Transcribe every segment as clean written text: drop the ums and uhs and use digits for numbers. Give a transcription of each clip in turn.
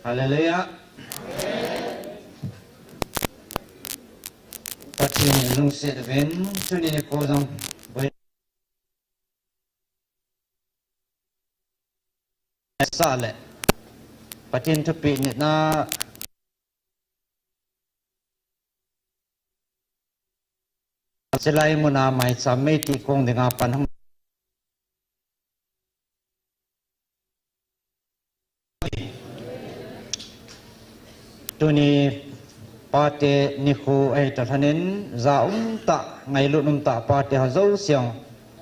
ฮาเลลูยาปัจจุบันลุงเสด็จเป็นชุดนี้โคจรไปสาเลยปัจจุบันทุกปีนี้นะสลายมุนาไม่สามารถที่คงดึงอาปันทั้งตัวนี้ปาเตนิโคไอตะทนินซาอุมตะไงลุนุมตะปาเตฮะโซเซียง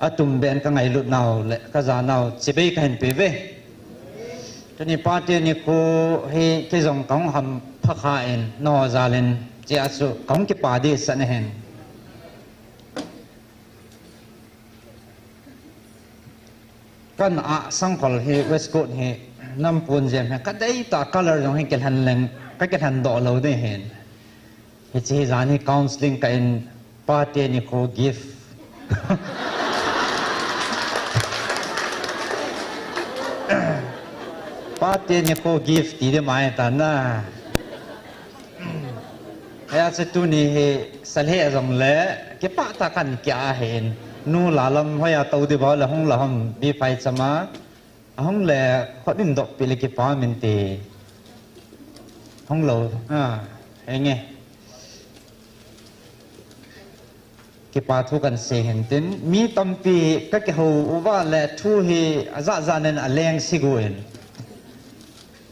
อะตุมเบนกะไงลุนาวเลกะซานาวสิเบกะเห็นเปเวตัวนี้ปาเตนิโคเฮเกซงกองหัมพะคาเอนนอซาเลนเจอะสุกองกิปาดิสะเนเฮนกันอะสังคอลเฮเวสโกเฮน้ำปูนเจมกะได้ตาคัลเลอร์จงเฮเกลหันเลงก็จะทันดอเราได้เห็นที่ที่ร้านนี้คาวน์ซิลิ่งกันปาร์ตี้นี่เขากิฟต์ปาร์ตี้นี่เขากิฟต์ที่ได้มาตอนน่ะไอ้สุดนี้เฮสัลเฮจงเล่เก็บปะตากันกี่อาเห็นนู่นหลายลำให้ตัวดีบ่าวละห้องละห้องบีไฟสมาห้องเล่คนอินโดปิลิกิปามินตีห้องเราไอ้ไงกิปาทุกันเสียเห็นตินมีตั้มปีก็เกี่ยวว่าแหละทูฮีอาจารย์นั้นแรงสิกุเห็น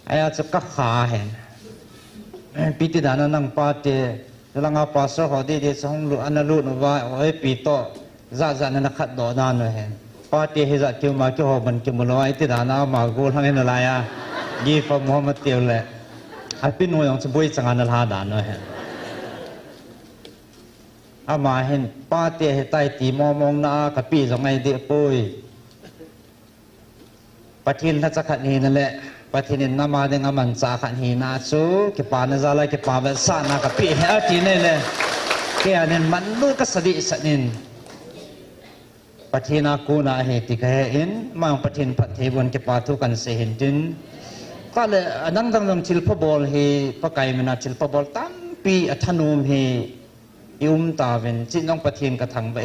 ไอ้อาจจะก็ขาเห็นปีที่ด้านนั้นปาเตลังอาปัสสาวะดีๆสองลูกอันนั้นลูกว่าไอ้ปีโตอาจารย์นั้นขัดดอนานเห็นปาเตให้จัดเกี่ยวมาเกี่ยวมันเกี่ยวมาแล้วไอ้ที่ด้านนั้นมากูทำให้อะไรยี่ฟมุฮัมมัดเตียวเลยอาปินโนยังจะบ่อยจังอันละหาดานเห็นอามาเห็นป้าเตะใต้ตีมองหน้ากับปีสองไงเดียปุยปะทินทัศขันนี้นั่นแหละปะทินน้ำมาเด้งมันสาขันนี้นาซูเก็บปานซาลายเก็บปานแบบสานากับปีเฮตีนี่เลยแกเนี่ยมันลูกก็สดิสนินปะทินากูนาเหตุก็เห็นมาปะทินปะเทบนเก็บปาทุกันเสียเห็นดินก็เลยนั่งดังชิลปบอลเฮปะไก่มันชิลปบอลตั้มปีอัธนุมเฮยุมตาเวนจิน้องปะเทียนกระถังไป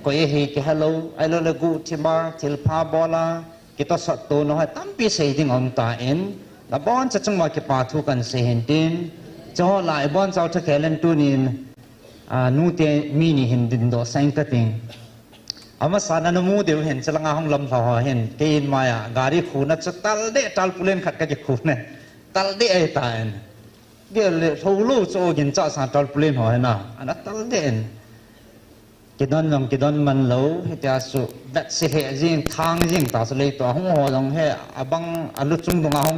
ก็เฮกิฮัลโหลไอโลเลกูทิมาชิลพาบอลากิตสัตโตน้อยตั้มปีเสียดิ้งอมตาเอ็นแล้วบอลจะจังมาเก็บปาทุกันเสียเห็นดินจะหลายบอลเจ้าทะเคเลนตูนินนูเตมีนี่เห็นดินโดแสงกระติงอามาสารนมูเดียวเห็นจะลังห้องลำพอเห็นเกณฑ์มายการีคูนัดจะตัลเดตัลปุเลนขัดกันจะคูเนี่ยตัลเดไอตายเดี๋ยวเลยทูลูโจกินจ่าสารตัลปุเลนหัวเห็นนะอันนั้นตัลเดนกิดอนลงกิดอนมันเหลวให้เจ้าสุดัดเสียจริงทางจริงตาสเลยตัวห้องหัวลงให้อบังอลุจุงตรงห้อง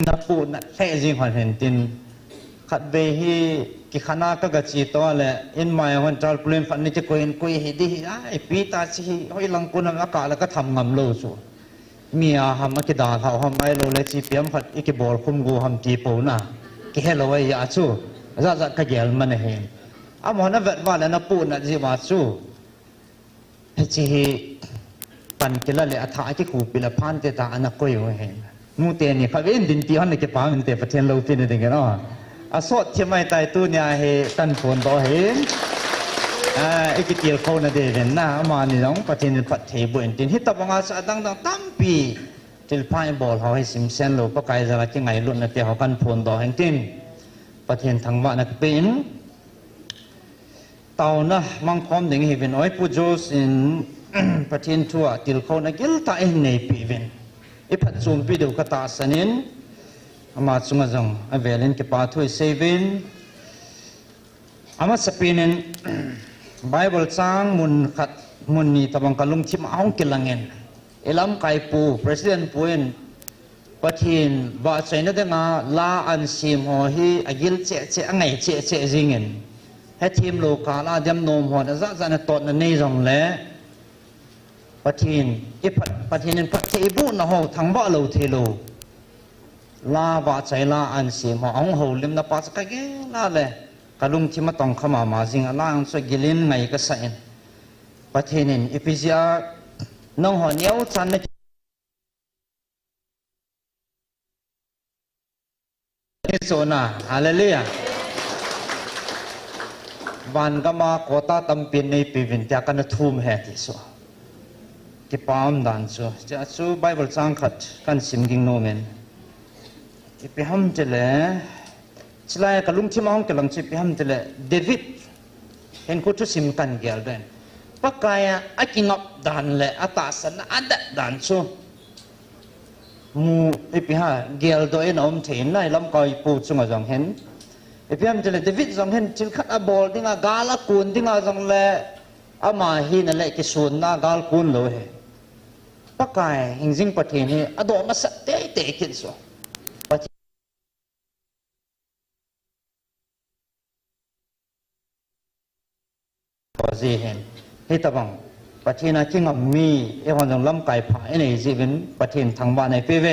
นับปูนัดแท้จริงหัวเห็นตินขัดเบฮีกิขณะก็กระจีตัวแหละอินมาวันจัลปุเลนฝันนี่จะคุยให้ดีไอ้ปีตาชีห้อยลังกุนอากาศแล้วก็ทำงำโลสูมีอาหารมากิดาเขาทำไมโลเลจีเปียมขัดอีกบอลคุมกูทำจีปูน่ะกิเฮลไว้ยาสูจะกระเยลมันเห็นอามันนั่นเวทว่าแล้วนับปูน่ะจีมาสูจีปันกิลเลยอัฐาที่ขู่ปิลพันเตตาอันนักก็อยู่เห็นมูเตนี่เขาเว้นดินตีหันในเก็บปามันเตะประเทศเราเป็นยังไงเนาะอาสดที่ไม่ตายตัวเนี่ยเฮตันฝนต่อเห็นไอ้กิเกียร์เขาเนี่ยเดินหน้ามานี่น้องประเทศปัตเทบุญตินที่ตบงาสะดังตั้มปีที่พายบอลเขาให้ซิมเซนโลก็ไกลจะว่าที่ไงรุ่นเนี่ยเดี๋ยวเขากันฝนต่อเห็นตินประเทศทางบ้านนักเป็นเต่านะมังคมหนึ่งเห็นอ้อยผู้โจสินประเทศทั่วที่เขาเนี่ยกิลตาเองในปีเวนไอ้พัดซูมปีเดียวก็ตาสนินอามาสุงจังอเวลินเก็บปาทุยเซวินอามาสปีนินไบเบิลจางมุนขัดมุนนี่ตะบังกะลุงทิมเอากิลังเงินเอลัมไกปูประธานปูเอนปะทินบาใจนั่นเองลาอันซิมโฮฮีอากิลเจเจไงเจเจจิงเงินให้ทีมโลกาลาเดียมโนมหัวนั่นจะนั่นตอนนั้นนี่จังเลยปะทินอีปะทินนั่นปะเทบุนะโหทั้งบ้าโลเทโลลาบาใจลาอันสีมาองหูลิมนับปัสกะเกลาเลยกะลุงที่มาต้องขมามาจิงลาอันสกิลินไงก็ใส่ประเทศนี้เอพิเซีย น้องหอเหนียวจันในโซนาฮาเลลูยาวันก็มาโคตาตำปินในปีวินเตียกันทุ่มแห่ที่สุกิปามดันสุจะสุไบเบิลสังขัดกันสิมกิงโนเมนกิปฮัมเจเลสลายกลุงที่มองกลังชิปฮัมเจเลเดวิดเห็นคุทุสิมกันเกลเดนปักกายอากิงับดันเลอาตาสนะอัดดันสุมูอิปิฮะเกลโดเอ็นอมเทนไล่ลำกอยปูจุงจังเห็นอิปิฮัมเจเลเดวิดจังเห็นจิลขัดอบอลที่งากาลกุนที่งาจังเลอามาฮีนั่นแหละกิสุนนากาลกุนเลยปักกายหิงซิงประเทศนี้อดอมาสัตเตเตกินสุพอจีเห็นที่ตะบังประเทศนั้นจึงมีวันจังลำไก่ผายในจีเป็นประเทศทางบ้านในเปเว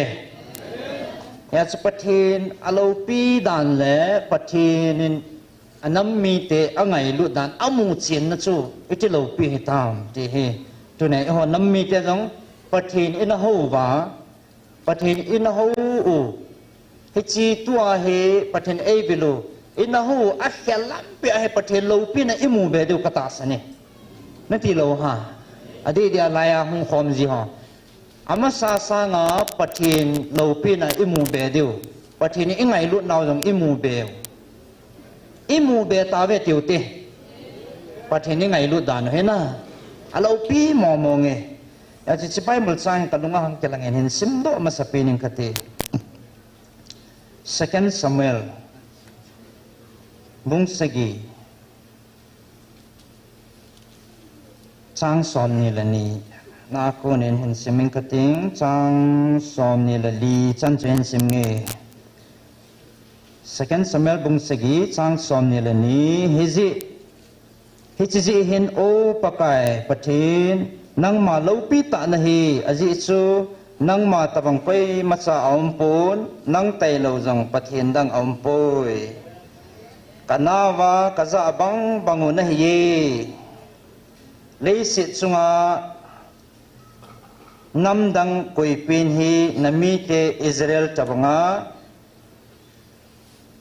อยากจะประเทศอโลปีดานและประเทศนั้นอันนั้นมีแต่อะไรลุดดานอามูเจียนนะจูไอ้ที่เราปีให้ตามที่เฮตัวไหนวันนั้นมีแต่ต้องประเทศอินโฮวาประเทศอินโฮอูให้จีตัวเฮประเทศเอวิโลอินโฮอัคยัลลัมเปียให้ประเทศเราปีนั้นอิมูเบดูกตาสเนี่ยนั่นที่เราฮะอดีตเดียลายาหุ่งคอมจีฮะอามาซาซางาประเทศเราปีนั้นอิมูเบดูประเทศนี้ยังไงลุดเราต้องอิมูเบอิมูเบตาเวติวเตประเทศนี้ไงลุดดานเห็นนะเราปีมองมองเงอยากจะไปมุลซังกันลุงอ่างกำลังเห็นซิมโดมาสเปนิงคติ Second Samuel บุงสกีจังสอมนิลนีนาคนเห็นซิมิงคติงจังสอมนิลลีจันเจนซิมเง Second Samuel บุงสกีจังสอมนิลนีฮิจิเห็นโอปะกายปะเทนนังมาเลวปีตานะฮีอจิซูนังมาตะบังไปมาซาอมปูนนังไตเลวจังปะเทนดังอมปุยกนาวากะซาบังบังุนะฮีเลสิตสุงานำดังกุยปินฮีนามีเตอิสราเอลตะบัง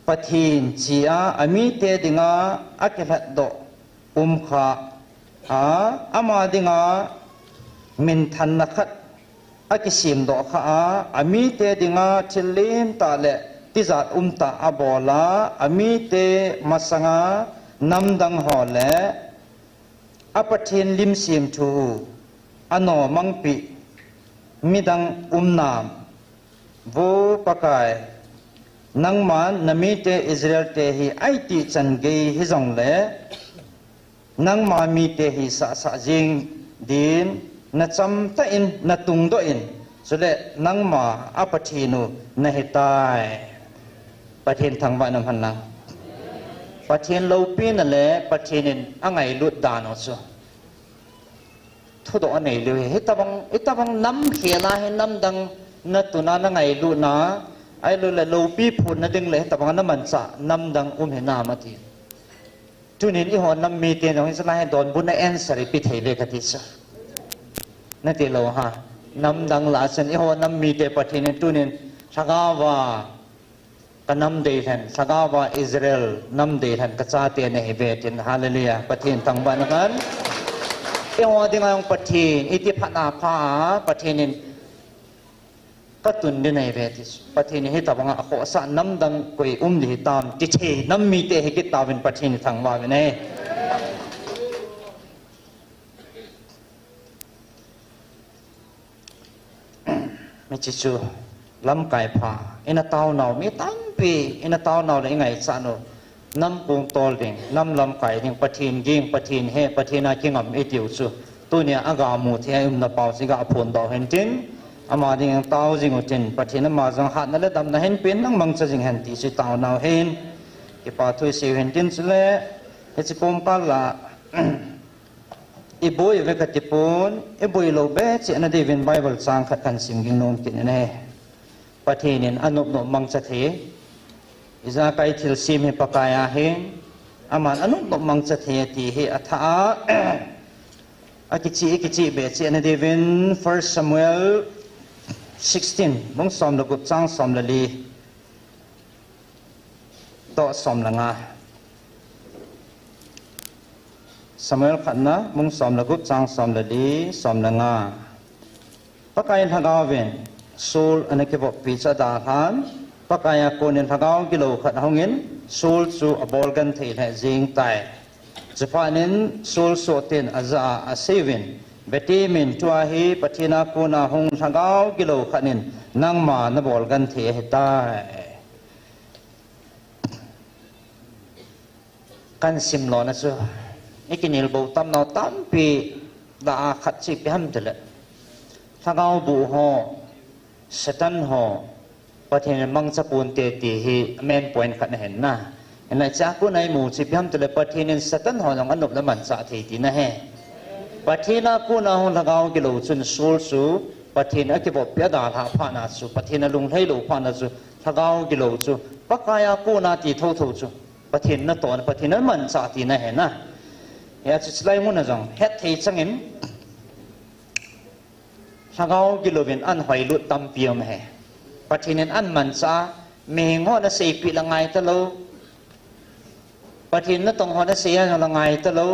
ปะเทนจีอาอามีเตดิงาอักลัดโดขาอามาดิงามินทันนักอากิสิมดอกอามีเตดิงาชิลิมตาเลติจัดตาอาบอลาอามีเตมาสังานำดังหอเลอาปะเทนลิมสิมทูอโนมังปีมิดังนามโวปะกายนังมันนามีเตอิสราเอลเตฮีไอติจันเกยฮิจงเลนังมามีเตหิสะสะจิงดินนัจำตะอินนัตุงโดอินสุดเลยนังมาอาปะเทนูนเหตายประเทศทางบ้านน้ำพันนังประเทศเราปีนั่นแหละประเทศนี้อังไงลุดดานอสุทุกอันไหนเลยเฮตาบังน้ำเขียนให้น้ำดังนัตุนานังไงลุดนะไอ้ลุดเลยเราปีพูนนั่นดึงเลยเฮตาบังน้ำมันสะน้ำดังเห็นนามาทีทุนินอีหอนน้ำมีเตียนของอิสราเอลโดนบุญในแอนสริปิเทเลกติสนั่นที่เราฮะน้ำดังหลาสันอีหอนน้ำมีเตปะทินทุนินสักาวากันน้ำเดือดสักาวาอิสราเอลน้ำเดือดกระจายเตียนในเวทินฮาเลลูยาปะทินทางบ้านกันอีหอนดิ่งของปะทินอิทธิพัฒนาพาปะทินินก็ตุนในเวทิสปะเทนี้ให้ตาบังอาโคสะน้ำดังกุยดิตามจิเชน้ำมีเตให้กิตาเป็นปะเทนี้ทางว่าเป็นไงไม่จิจูลำไก่ผาอินาเตาหนาวมีตั้งปีอินาเตาหนาวได้ไงสานุน้ำปูงโตเด้งน้ำลำไก่เด้งปะเทนยิงปะเทนเฮปะเทน่ากินกับเอติวซูตัวเนี้ยอากามูที่ให้นาเปาสิกาพูนดอกเห็นจริงอามาดิ่งเต้าจิงอุจินปะเทนมาจังหัดนั่นแหละดำนั่นเห็นเป็นนั่งมังจะจิงเห็นที่สุดเต้าหนาวเห็นที่ป่าทุยเสียเห็นจริงสุดเลยเฮจิปมปาละอีบุยเวกติปุนอีบุยโลเบจิอันนี้เป็นไบเบิลสร้างขัดกันสิมกินนนกินนี่ปะเทนินอนุบนมังจะเทอิจาไกทิลซิมเฮปกายาเฮอามันอนุบนมังจะเทตีเฮอัฐาอ akichi be che na devin 1 Samuel 16 mong som la gup chang som la li to som la nga Samuel khatna mong som la gup chang som la li som la nga pakain hagawin sul anake bo picha da khan pakaya konin hagaw kilo khat hongin sul chu abolgan thei le jing tai Japanin sul sotin aza asevin betimin tuahi patina kuna hong hagaw kilo khanin nangma na bolgan thei hetai kan simlo na chu ikinil bo tam no tampi da khat chi piham tele hagaw bu ho satan ho patin mang sapun te ti hi main point khat na hen na enai cha ku nai mu chi pyam tele patin satan ho long anup la man cha thei ti na he patina ku na ho lagaw ki lo chun sul su patin a ki bo pya da tha pha na su patin lung thei lo pha na su lagaw ki lo chu pakaya ku na ti tho tho chu patin na ton patin man cha ti na he na ya chu slai mu na jong het thei changin hagaw gilovin an hoi lut tam piom he patinin an man sa mengo na sei pi langai ta lo patin na tong ho na sei na langai ta lo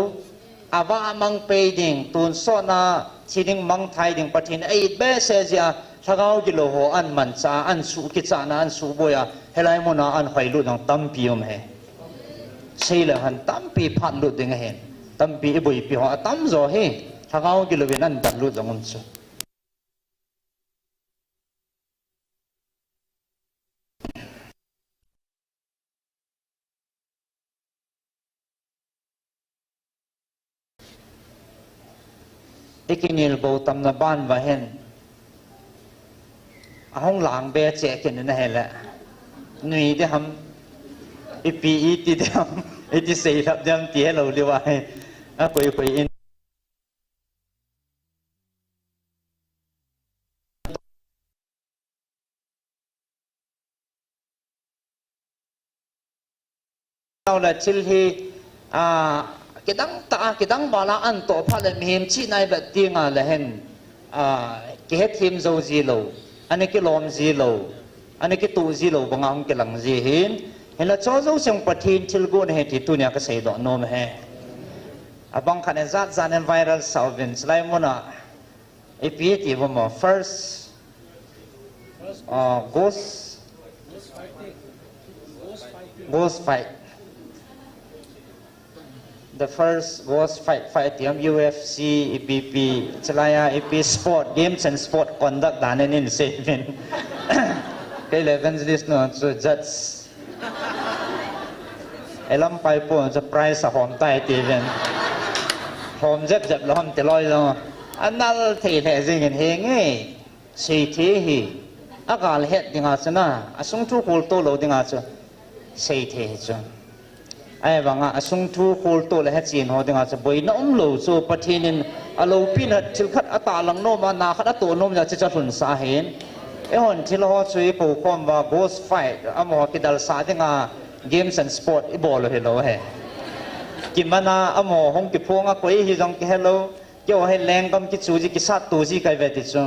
awa amang pe ding tun so na chiding mang thai ding patin ai be se ja hagaw gilo ho an man sa an su ki cha na an su boya helai mo na an hoi lut ng tam piom he sei la han tam pi phat lut ding he tam pi boi pi ho tam zo he hagaw gilovin an dan lut jong chu ikinil bo tam na ban wa hen ahong lang be che ken na he la nui de ham ipi ti de ham ti sei lap jam ti hello li wa a koi in la chil hi kidang bala an to pha le mihim chi nai ba tinga la hen ki het him zo ji lo ani ki lom ji lo ani ki tu ji lo banga hong ki lang ji hin hela cho zo seng pathin thil gon he ti tu nya ka sei do nom he abang khan zat zan en viral salvin slai mona epi ti bo mo first ghost fight the first was fight UFC EPP chalaya EP sport games and sport conduct dan in seven 11 list no so judge elam pai poจะ prize หอมใต้ตีเป็นหอมจับล้อมte loi lo anal thei the jing en he nge sei the hi akal het dinga chana asung thu khol to lo dinga cha sei the cha ai banga asung thu khol to le ha chin ho dinga cha boi na lo so pathinin alo pin hat thil khat ata lang no ma na khat to nom ja cha thun sa hen e hon thil ho chui po kom wa ghost fight amo ki dal sa dinga games and sport i bol hello he kimana amo hong ki phonga koi hi jong ki hello kyo he leng kam ki chu ji ki sat tu ji kai ve ti chu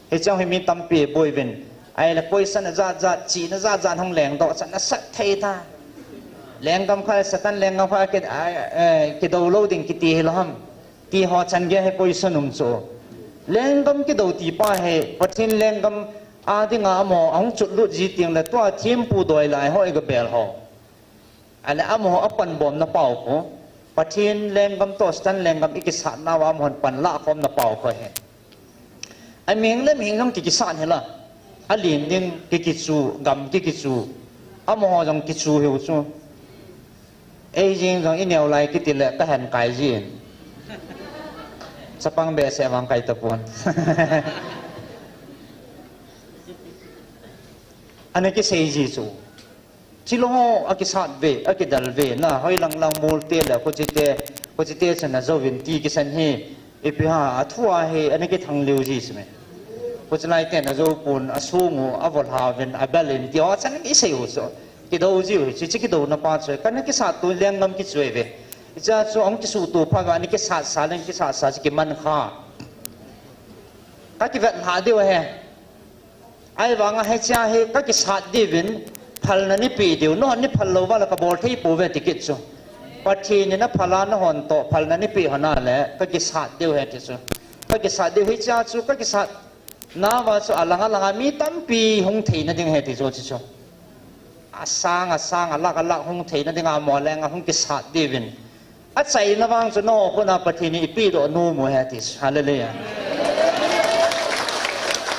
he chang he mi tam pe boi ben ai la koi san za chi na za hong leng do san na sat thei ta leng kam kha satan leng kam kha ki downloading ki ti helham ti ho chan ge he koi sanum chu leng kam ki do ti pa he pathin leng kam adinga amo ang chutlu ji ting la to thim pu doi lai ho ega bel ho ala amo apan bom na pau ko pathin lengam to stan lengam ikisat na wa mon pan la khom na pau ko he ai meng le meng ngam kikisan hela alin ding kikichu gam kikichu amo jong kichu he chu ei jing jong inel lai kitile ka han kai jin sapang be se wang kai tapon ane ki sei ji chu chilo akisat ve akidal ve na hoi lang multe la ko chite chana zovin ti ki san he epiha athua he ane ki thang liu ji sme ko chlai te na zo pun asungu avol haven abalin ti o chan ki sei ho so ki do ji chi ki do na pa chwe kan ki sa tu leng ngam ki chwe ve จะจูองกิสูตูพาวานี่กิสาสาเลนกิสาสากิมันค่าก็กิเวทหาเดียวเฮไอ้วางให้เจ้าเฮก็กิสาดีวินพัลนันนี่ปีเดียวนอนนี่พัลโลว่าแล้วก็บอลที่ปูเวติกิจจูปัจจีนี่นะพัลลานหอนโตพัลนันนี่ปีหัวหน้าแหละก็กิสาเดียวเฮติจูก็กิสาเดียวให้เจ้าจูก็กิสาน้าว่าจูอลังมีตั้มปีหงทีนั่นเองเฮติจูจิจูสร้างลักหงทีนั่นเองหมอแรงหงกิสาดีวินอัศใจนะบางจูโน่คนอาปฏินี่ปีโดนูโมเฮติสฮาเลลูยา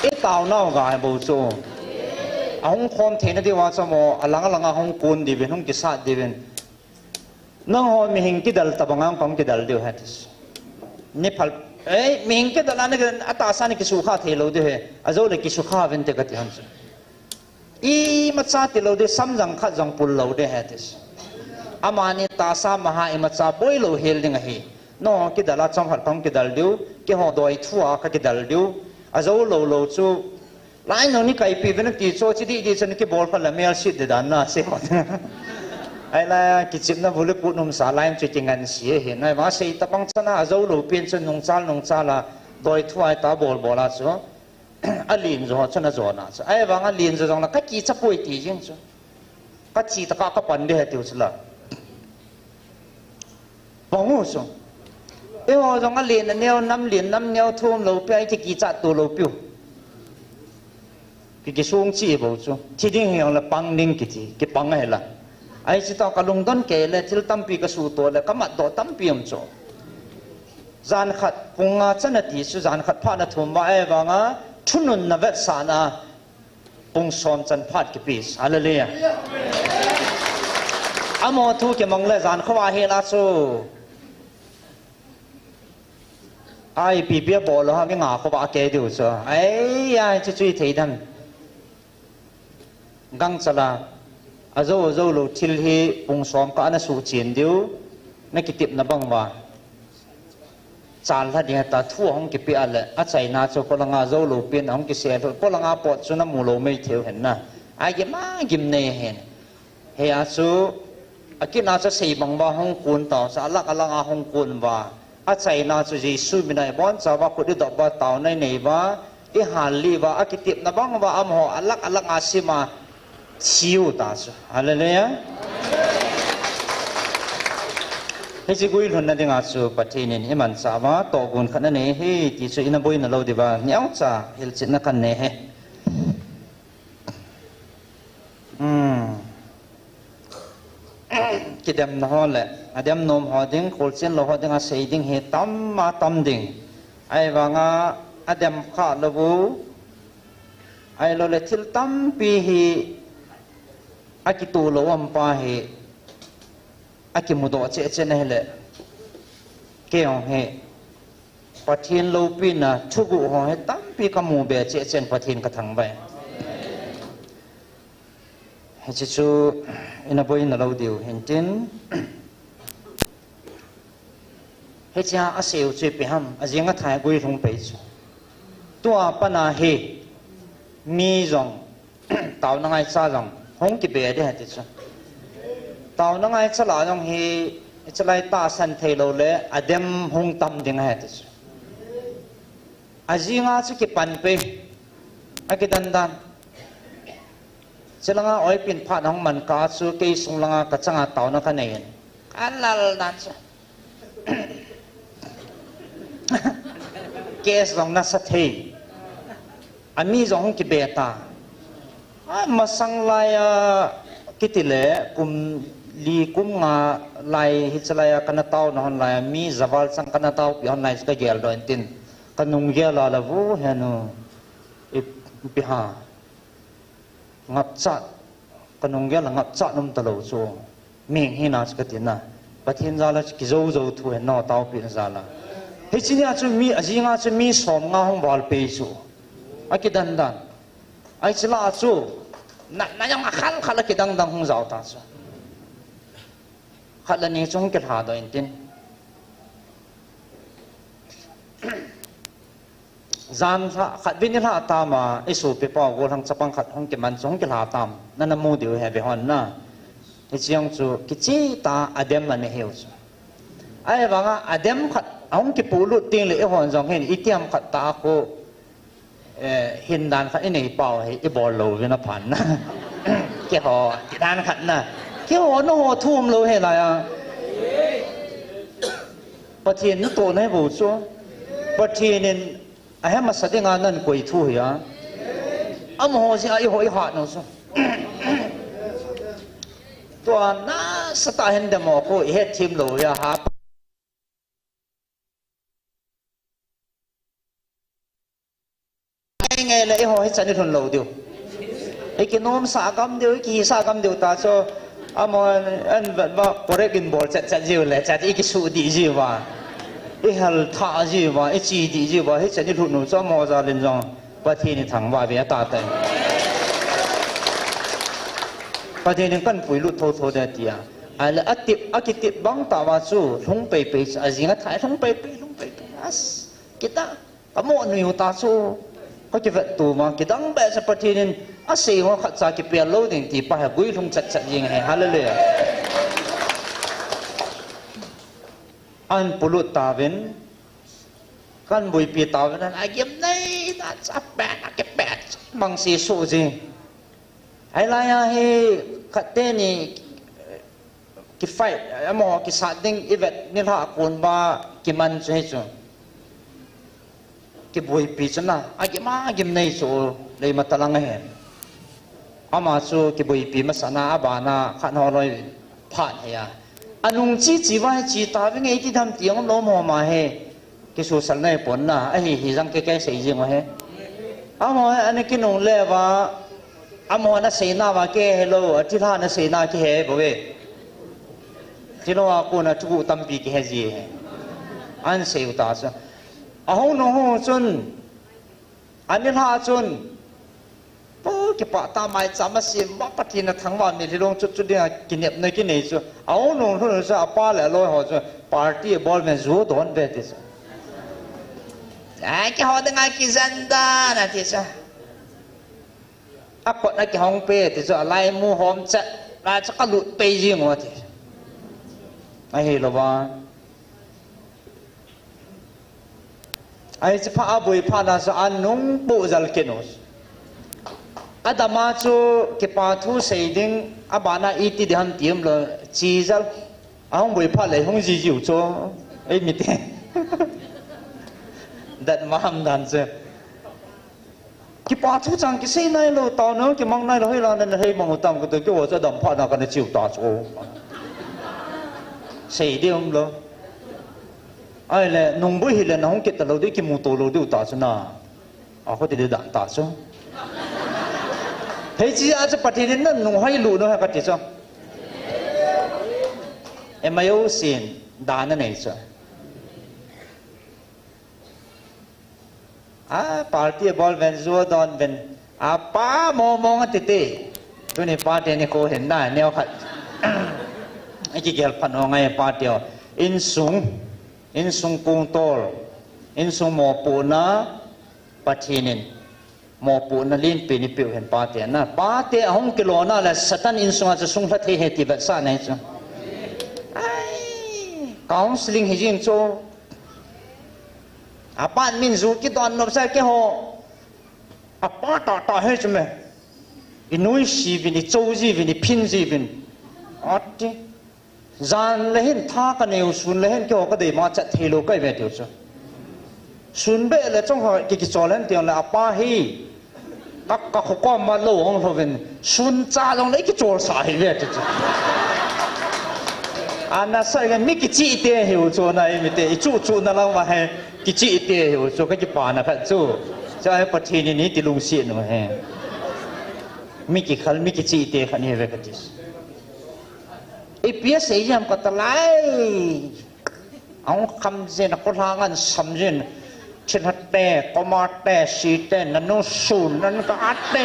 อีตาวนอกายบูจูหงคอมเทนดีว่าสมออลังหงกุนดีวินหงกิสาดีวินน้องหอมีหิงกิดัลตะบังอังของกิดัลเดียวเฮติสนี่พัลมีหิงกิดัลนั่นก็อัตอาสานี่กิสุขาเทโลเดียวอาโจเลยกิสุขาวินเตกติฮันจูอีมัตซาติโลเดียซัมจังขัดจังปุลโลเดียเฮติสอามานี่ตาสามหาอิมัตซาบอยโลเฮลดิงะเฮน้องกิดัลจังขัดของกิดัลเดียวกิหอดอยทั่วกับกิดัลเดียวอาโจโลจูหลายน้องนี่ใครปีเป็นนักตีโซจิดีฉันนี่บอลพันละเมียสิเดดันน่ะเสียหมดไอ้ละกิจนั้นบุรุษปุ่นนุ่มสาลายจุดงานเสียเห็นไอ้ว่าเสียตะบังชนะอาโจโลเปลี่ยนจนนงซาละโดยทั่วไอ้ตาบอลละจูอันลินจูชนะจูนะไอ้ว่าอันลินจูตรงนั้นก็จีจะป่วยตีจริงจูก็จีตะก้าก็ปันเดียติวสุดละฟังหูจูไอ้ว่าตรงอันลินเนี่ยน้ำเนียวทุ่มโลเปียที่กีจัดตัวโลเปียวกิสูงจีบจูที่ดิ้งเหี่ยวละปังดิ้งกิปังไงล่ะไอ้จิตตากระลงต้นเกล็ดที่ตั้มปีกระสูตัวเลยก็มาโดตั้มปีมจูจานขัดปงอาจันทีสุจานขัดพานาทุมว่าไอ้บางอ่ะทุนุนนเวสานาปงสอมจันพาดกิปิสฮาเลลูยาอามอทูเกมังเลจานขวาเฮลาจูไอ้ปีเบียบอลฮะไม่งาขวาเกดิวจูไอ้ยัยจะช่วยเทียนกังสลาอาโจโลทิลฮีปงสอมก็อันสูจีนดิวนักกิติบนับบังว่าจานละเดียตาทั่วห้องกิปิอันเลยอาศัยนาจูคนละงาโจโลเปลี่ยนห้องกิเสียคนละงาปอดจูน้ำมูโลไม่เที่ยวเห็นนะไอ้ยังมากิมเนเห็นเฮียจูอากินาจะสีบังว่าห้องกุนต่อสาลักละงาห้องกุนว่าอาศัยนาจูจีสูมินายบอนสาวว่าคนที่ดอกว่าเต่าในไหนว่าอีหาลีว่าอากิติบนับบังว่าอมหออัลลักอาซิมาชิวตาจูฮาเลลูยาเฮ้ยกุยลุนนั่นเองอาจูปฏินินมันสาวะโตกุนขันนี่เฮ้ยที่สุอินบุยนั่นเราดีบ้าเนี่ยจ้าเฮลจิตนักขันนี่เฮ้กิดมนฮอลเลยอดีมนมฮอดิ้งโคลเซนโลฮอดิ้งอาศัยดิ้งเฮตัมมาตัมดิ้งไอ้วางอดีมข้าลบูไอ้โลเลทิลตัมปีฮีอากิตูโลวัมปาฮีอากิมุดอเจเจเนเหลเกี่ยวเฮปะทินโลปีน่ะทุกุหอเฮตั้มปีกมูเบเจเจนปะทินกระทังไปเฮจิจูอินาบอยน่ะเราเดียวเห็นจินเฮจิฮาอาเซลจุยไปฮัมอาจิงะทายกุยทงไปจูตัวปนาเฮมีจงเต่านังไงซาจงหงกิเบเดเฮจิจูตาวนังไงฉลาดงฮีฉลาดตาสันเทโลเลอเดมหงตัมดิงเฮติสอาจิงาสุกิปันเปอากิดันดันฉลางอ้อยปินพาดของมันกาสุกิสุงลางกระจังตาวนักเนียนอัลลัลนั่นจ้ะเกสลองนัสเทอามีจงหงกิเบตามาสังลายกิติเลกุมลีกุมงาลายฮิจลายกันตาวนอนลายมีจาวลสังกันตาวพิหอนลายสกเกลดอนตินกันนุงเกลาลาวูเฮนูพิหางัดจัดกันนุงเกลงัดจัดนุ่มตะโลโซเมียงหินาสกตินะปะทินซาลากิโจทูเฮนอตาวพินซาลาเฮจินีอาจุมีอาจิงอาจุมีสอมงาหงบอลเปย์ซูอากิดันดันไอจิลาจูนั่นยังขัลกิดังหงเจ้าตาจูขัลนี่จงกิหาดอยตินจามขัดวินิลาตามาไอสูปิปาวหังจับปังขัดหงกิมันจงกิหาตามนั่นน่ะมูดิวเฮเบฮอนนะไอจียงจูกิจิตาอเดมมันเฮวจู ไอ้ว่าอะเดมขัดเอากิปูลุติงเลยหอนจองเห็นอีเตียมขัดตาโคหินดานขัดไอ้นี่เป่าให้อีบอลโลวินาพันนะเกี่ยวกับดานขัดนะเกี่ยวกับโน้ทุ่มโลให้ไรอ่ะประเทศนู้ตัวไหนบุษประเทศนี้ไอ้มาแสดงงานนั่นกุยทุ่ยอ่ะอ้ามโหสิไอ้หัวไอ้หัดนู้สตัวน่าสตาร์เห็นเดโมโคเฮ็ดทีมโลยาครับไงเลยไอ้หัวให้ฉันได้ทนโลเดียวไอ้กินนมสากำเดียวกี่สากำเดียวตาโซอามอันแบบว่าโปรเรกินบอลจัดจิวเลยจัดอีกสูดีจิวะไอ้ฮัลท่าจิวะไอ้จีดีจิวะให้ฉันได้ทนโลจอมอจาลินจงประเทศนี้ทั้งว่าเบียตาเต็มประเทศนี้กันปุ๋ยลุดโทเดียอะไรอักิติบังตาวาซูลงไปอาจิงะถ่ายลงไปอัสกิตาอโมนิวตาซูก็จะเป็นตัวมาคิดดังแบบสประเทศนี้อาศัยว่าขัดสากิเปียโลดิ่งที่ไปหากุยลงจัดยิงให้ฮาเลลูยาอันปุรุตาวินกันบุยปีตาวินนั้นอาเก็บในตัดจับแปดเก็บแปดบางสีสูจิไอ้ลายให้ขัดเตนี่กิไฟหมอกิสัตดิ้งอีเวทนี่ละคนว่ากิมันจะให้จุกิบุยปีชนะอากิมากิมในสูเลยมาตะลังเห็นอามาสูกิบุยปีมาสนาอาบานาขันหอลอยผ่านเฮียอันนุ่งจีว่าจีตาเป็นไงที่ทำเตียงล้มหัวมาเฮกิสูสันในผลนะไอ้หิจังแก่ๆเสียจริงวะเฮอามาอันนี้กินนุ่งเล่ว่าอามาน่ะเสนาว่าแก่เฮโลที่ท่าน่ะเสนาแก่เฮบ่เว้ที่โลอากูน่ะทุกตั้มปีแก่จีเฮอันเสียตาซะเอาหนูจนอันนี้ล่าจนโอ้กิปะตาไม่จำมาสิว่าปฏิณทั้งวันนี่ที่ลงจุดเดียวกินเน็บในกินนี่จ้ะเอาหนูทุนจะป้าแล้วลอยหัวจ้ะปาร์ตี้บอลมันจู่โดนเบ็ดที่จ้ะไอ้แกหัวตั้งไงกินซันดานะที่จ้ะอ่ะปนไอ้แกห้องเป้ที่จ้ะไล่มูหอมจะไล่จะกระลุดไปยิงวะที่ไอ้เฮลวาไอ้จะพาบุยพานาสอันนุ่งปูจัลกินุสอาดามาจูกิปาทูเสดิงอาบานาอีติเดหันทีมเลยจีจัลอาหงบุยพาเลยหงจีจิวโจไอ้มิเตดัดมาฮัมดันเซกิปาทูจังกิเสนายโลตอนนั้นกิมังนายโลให้เราเนี่ยให้มองตามกันตัวกิว่าจะดำพานากันจิวตาโจเสดิมเลยไอ้เลยนุ่งบุยเห็นน้องเกิดแต่เราได้กินมูโตเราดูตาชนะเขาจะได้ด่าตาชเฮ้ยจีอาจจะปฏิเสธนั่นนุ่งให้รู้นะฮะกันจีจ้ะไม่เอาสินด่านั่นเองจ้ะปาร์ตี้บอลเวนซัวดอนเวนป้ามองติดตัวนี้ปาร์ตี้นี่เขาเห็นได้เนี่ยเขาไอ้ที่เกี่ยวพันว่าไงปาร์ตี้อินซุงปุงโตลอินซุงหมอปูนะปัจจินินหมอปูนะลินปีนิปิวเห็นปาเตียนะปาเตียหงกิโลนะและสตันอินซุงอาจจะซุงทัดที่เหตุแบบซ่าไหนจ้ะไอ้กาวสลิงหิจิงโจป้านมินซูกิตอนนบใส่แกหัวป้าต่อให้ใช่ไหมอินุยชีวินอิโจจีวินอิพินจีวินอัดดิจานเลยเห็นท่ากันเอวสุนเลยเห็นเกี่ยวกับเดี๋ยวมาจัดเทโลก็ไม่เดียวจ้ะสุนเบะเลยจ้องเขากิจวัตรเล่นเดียวเลยป้าฮีก็เขาก็มาโลของเขาเป็นสุนจ้าลงเลยกิจวัตรสายเวทจ้ะอันนั้นใส่กันไม่กิจอีเดียหิวจ้ะนะไม่เดียจู่นั่นเรามาให้กิจอีเดียหิวจ้ะก็จะป่านะครับจู่จะให้ประเทศนี้ติลุงเสียหน่อยให้ไม่กิจขันไม่กิจอีเดียขันนี้เวกติสไอ้เปียเสียยังก็ตะไลเอาคำเจนก็ทางกันสำเจนเช่นแต่ก็มาแต่สีแต่นั่นนู่นศูนย์นั่นก็อัดแต่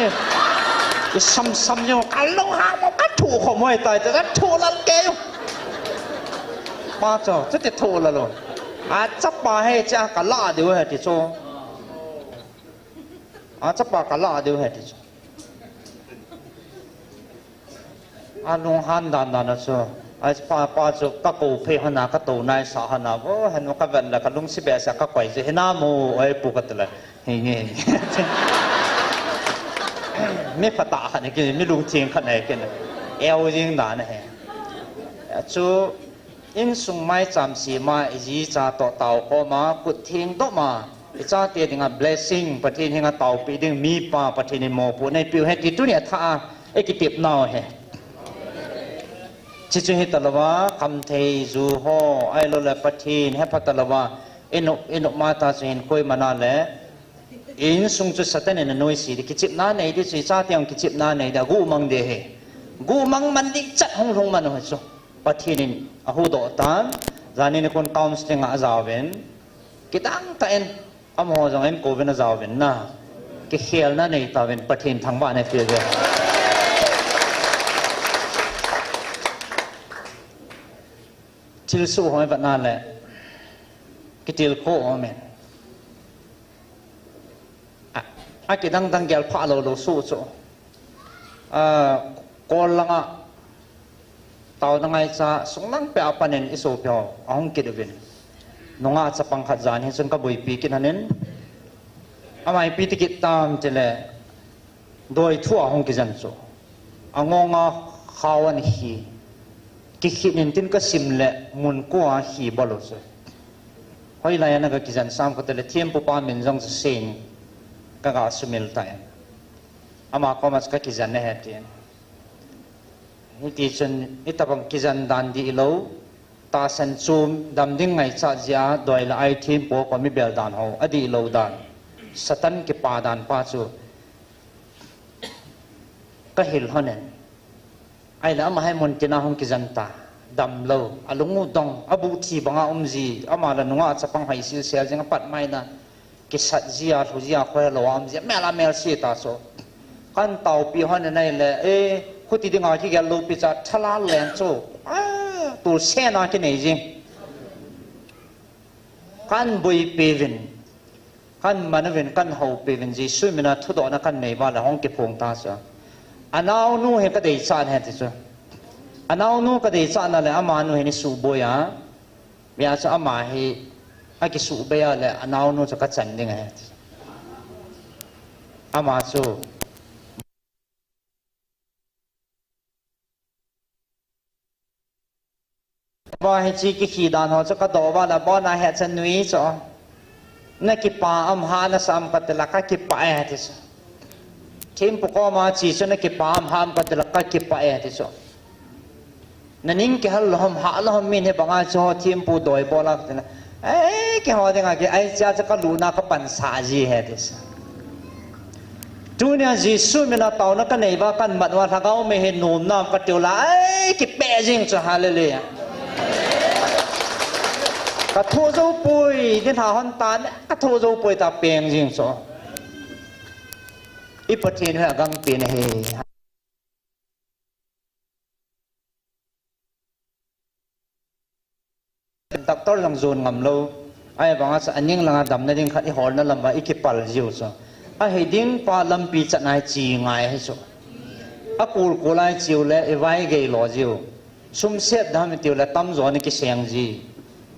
ซ้ำยังกันลงหางมันก็ถูกขโมยตายแต่ก็ถูกลังเกลมาจ้ะจะถูกละลูกอาจจะปาให้จ้ากะล่าเดียวให้ที่โจอาจจะปากะล่าเดียวให้ที่โจอานุฮันดันนะจ้ะ ai pa chu ka ko phe hana ka to nai sa hana bo hanu ka ban la ka lung si be sa ka kwai je hina mo ai pu ka tla he nge me pata ha ne ke me lung thing kha ne ke eo jing da ne he chu in sung mai cham si ma ji cha to tau ko ma kut thing do ma cha te ding a blessing patin hinga tau pi ding mi pa patin mo pu nei pi he ti tu ne tha e ki tip naw he chichu hi talawa kam thei zu ho ai lo le pathin he patalawa eno mata chin koi mana le in sung chu satan en noi si ki chip na nei di chi cha tiang ki chip na nei da gu mang de he gu mang man dik chat hong hong man ho chu pathin a hu do tan zani ne kon counseling a zawen ki tang ta en amo jong en ko ven a zawen na ki khel na nei ta ven pathin thang ba ne fil ge til su hoi bat na le ki til ko o men a ki dang gel pha lo su chu ko langa taw na ngai cha sung nang pe apanen iso pyo ahong ki de vin nonga cha pang khat jan hin chung ka boi pi kin hanen amai pi ti ki tam chele doi thu ahong ki jan chu angonga khawan hi ki khinin tin ka simle mun ko a hi bolo so hoi la yana ka kizan sam ko tele tiempo pa min jong sin ka ga sumil ta ama ko mas ka kizan ne hatin ti chen itabang kizan dan di lo ta san chum dam ding ngai cha ja doi la ai thim po ko mi bel dan ho adi lo dan satan ki pa dan pa chu ka hil honen ai la ma hai mon tina hong ki janta dam lo alungu dong abu thi banga umji ama la nunga chapang hai sil sel jeng pat mai na ki sat jia thu jia khoi lo am je mela mel si ta so kan tau pi hon nai le khu ti ding a ki ga lo pi cha thala len chu tu se na ki nei jing kan bui pe vin kan manavin kan ho pe vin ji su mina thu do na kan nei ba la hong ki phong ta sa anau nu he ka dei chan he ti chu anau nu ka dei chan na le ama nu he ni su boya mia cha ama he a ki su be ya le anau nu cha ka chan ding he ama chu ba he chi ki khi dan ho cha ka do ba la ba na he chan nui cho na ki pa am ha na sam ka te la ka ki pa he ti chu tim poko ma chi chuna ki pam ham ka tilaka ki pa e ti so naning ke hal hom ha la hom min he banga cho tim pu doi bolak tena ke ho denga ke ai cha cha ka luna ka pan sa ji he ti sa tunia jisu mena taw na ka nei ba kan mat wa thagau me he nom nam ka tula ki pe jing cha hallelujah ka tho zo pui din ha hon tan ka tho zo pui ta peng jing so i pathin ha gang pin he doctor lang zon ngam lo ai banga sa aning langa dam na ding khat i hol na lamba ikipal jiu so a he ding pa lampi chanai chi ngai he so a kul kulai chiu le e vai ge lo jiu sum set dam tiu la tam zo ni ki seng ji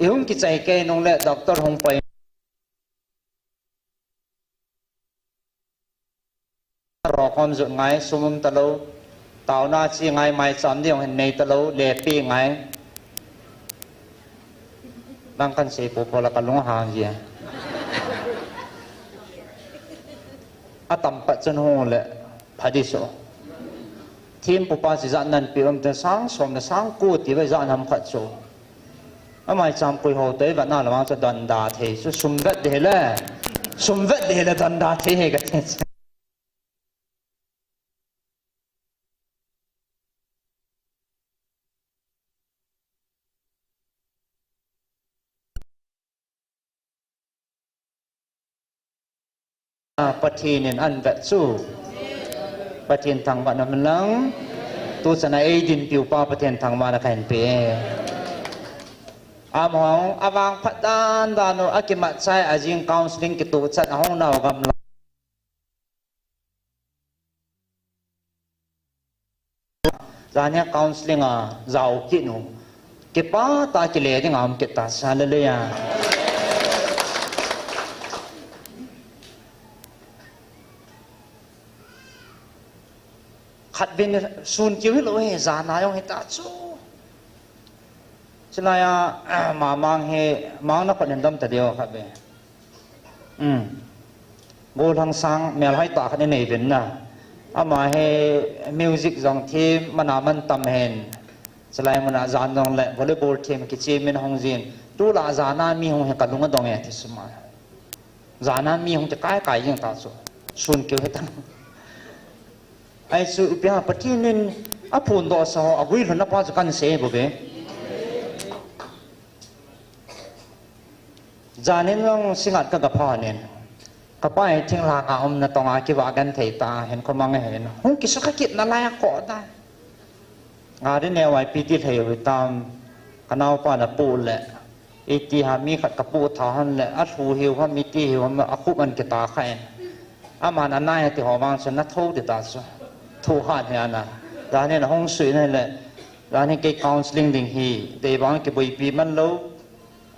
e hum ki chai ke nong le doctor hong pai ro kom zu ngai sumum talo taw na chi ngai mai cham diong hen nei talo le pi ngai bang kan se po pola kalung hang ji atam pa chen ho le phadi so thim pu pa si zan nan pi om te sang som na sang ku ti ba zan ham khat so amai cham pui ho te ba na la ma cha dan da the su sum vet de le dan da the he ga pathin an vet chu pathin thang ba na lang tu sana e din piu pa pathin thang ma na khain pe among awang phadan dano akimat sai ajing counseling ki tu chat hong naw gam zanya counseling zau kinu ke pa ta ke le ding am ke ta sa le ya khat bin sun chiu lo he za na yong he ta chu chlaya ma mang he mang na panen dam ta dio kha be go thang sang mel hai ta khan nei ben na ama he music jong team manaman tam hen chlai mana zan dong le volleyball team ki chi min hong jin tu la zana mi hong he kalunga dong e tisma zana mi hong te kai kai jing ta chu sun keu he tam ai su pia patinin apun do so agui lona pa kan se bo be janin long singat ka pha nen ka pai thing la nga na tonga ki wa gan thei ta hen ko mang hen hung ki sakha kit na la ko da nga de ne wai pi ti thei wi tam kanau pa na pu le e ti ha mi khat ka pu tha han le a thu hiu ha mi ti hiu ma a khu man ki ta khain ama na nai ti ho wang chen na tho de ta so thu ha ne na da ne na hong sui ne le da ne ke counseling ding hi te bang ke boi pi man lo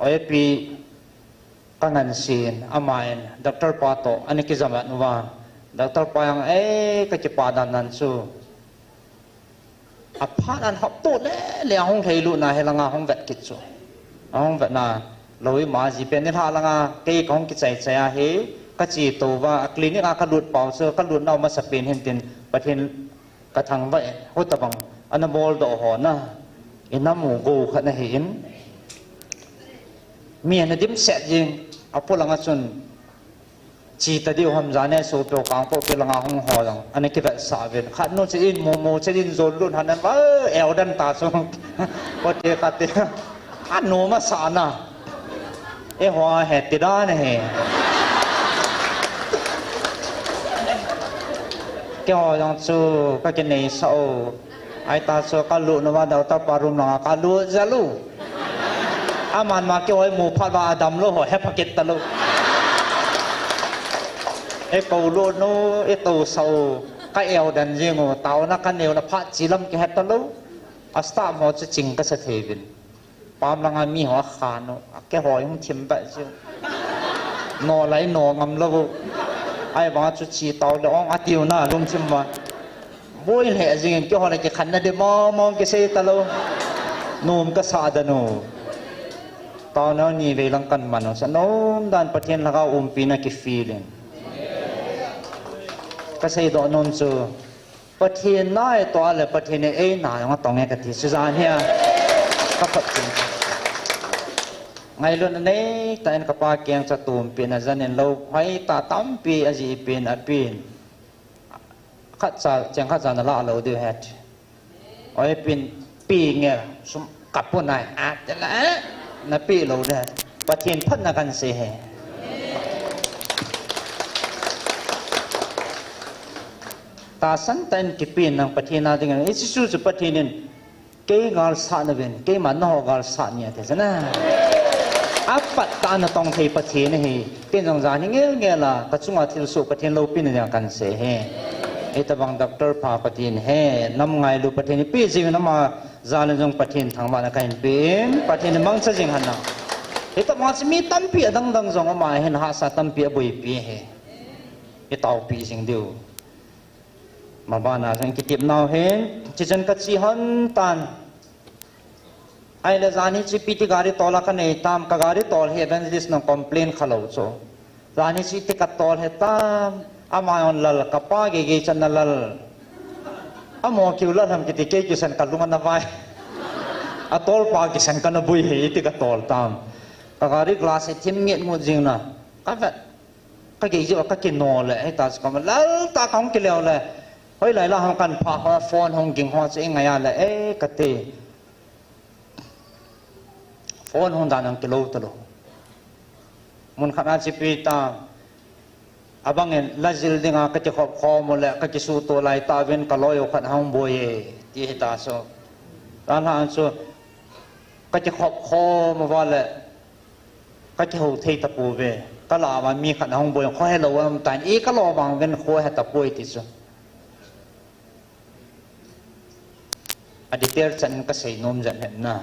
oi pi kangan sin amain Dr. Pato ani ki zamat wa Dr. Payang ka ki padan nan su aphat an hop to le hong thei lu na helanga hong vet kit chu hong vet na loi ma ji pen ni ha langa ke kong ki chai chaya he ka chi to wa clinic a ka lut pau so ka lut naw ma sapin hen tin pathin ka thang wa ho ta bang an bol do ho na inamu go kha na hin mi na dim set jing apolanga chun chi ta dio ham jane so to kang po pelanga hong ho lang ane ki ba sa ven khat no che in mo che din zon lun hanan wa eldan ta so po te ka te an no ma sa na e ho he ti da ne he ke ho yang chu ka ke nei so ai ta so ka lu no wa da ta parum na ka lu za lu aman ma ke oi mu phat wa adam lo ho he paket ta lo e ko lo no e to so ka el dan jing o taw na ka neu na pha chi lam ke het ta lo asta mo chu ching ka sa thevin pam langa mi ho kha no ke hoi hum thim ba chu no lai no ngam lo ai ba chu chi taw lo ong atiu na lum chim wa boi le jing ke ho la ke khan na de mo ke se ta lo nom ka sa da noตอนนี้เวลังกันมันสนมด้านประเทศละก็ปีนักฟีลิงก็ใช้ดอกนนจูประเทศน้อยตัวเลยประเทศนี้หนาอย่างว่าตรงนี้กันที่สุดาเนี่ยก็พัดจริงไงรุ่นนี้แต่ในกระป๋าเกียงจะตูมเป็นอาจารย์เราให้ตาตั้มปีอาจีเป็นอาปีนขัดจะจังขัดจะนั่นละเราดูเหตุไอ้เป็นปีเงี้ยสมกับผู้นายอาจจะละna pi lo da pathin phat na kan se he ta san tan ki pin nang pathina ding e su su pathinin ke gal sa na ben ke man ho gal sa nya te sana apat ta na tong thei pathin he tin jong ja ni nge la ka chunga thil su pathin lo pin na kan se he e ta bang doctor pha pathin he nam ngai lu pathin pi jing na ma zan jong pathin thang ma na kain pin pathin mang sa jing han na e ta ma mi tam pi dang dang jong ma hen ha sa tam pi boi pi he e taw pi jing diu ma ba na jang ki tip naw hen chi jan ka chi han tan ai la zani chi pi ti gari tola ka nei tam ka gari tol he evangelist no complain khalo cho zani chi ti ka tol he tam ama on lal ka pa ge chan na lal amo kiu la tham ki ti ke ki san ka lunga na vai atol pa ki san ka na bui he ti ka tol tam ka gari glass e thim nget mo jing na ka va ka ge ji ka ki no le ai ta ka ma lal ta kong ki leo le hoi lai la ham kan pha ha phone hong ging ho che nga ya le e ka te phone hong da nang ki lo to lo mun khana chi pi ta abang en lazil dinga ka ti khop kho mo le ka ki su to lai ta ven ka loyo khat hang boy ti ta so ran han so ka ti khop kho mo wa le ka ti ho thei ta pu ve ka la ma mi khat hang boy kho he lo am tan e ka lo bang ven kho he ta poi ti so adi ter chan ka sei nom jan hen na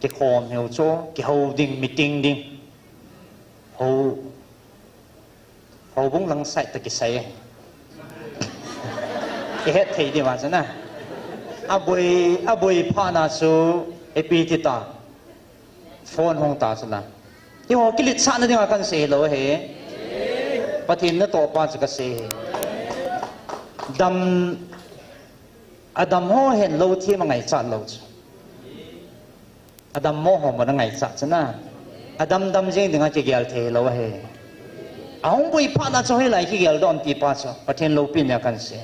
ke khom heu cho ke holding meeting ding ho bung lang sai ta ke sai ke het thei di wa chana aboi pha na su epi ti ta phone hong ta chana ti ho kilit sa na ding kan sei lo he pathin na to pa cha ka sei Adam ho hen lo thi ma ngai cha lo Adam mo ho ma ngai cha chana Adam dam jing dinga che gyal the lo he aung boi pha na cho he lai ki gyal don ti pa cho pathin lo pin ya kan se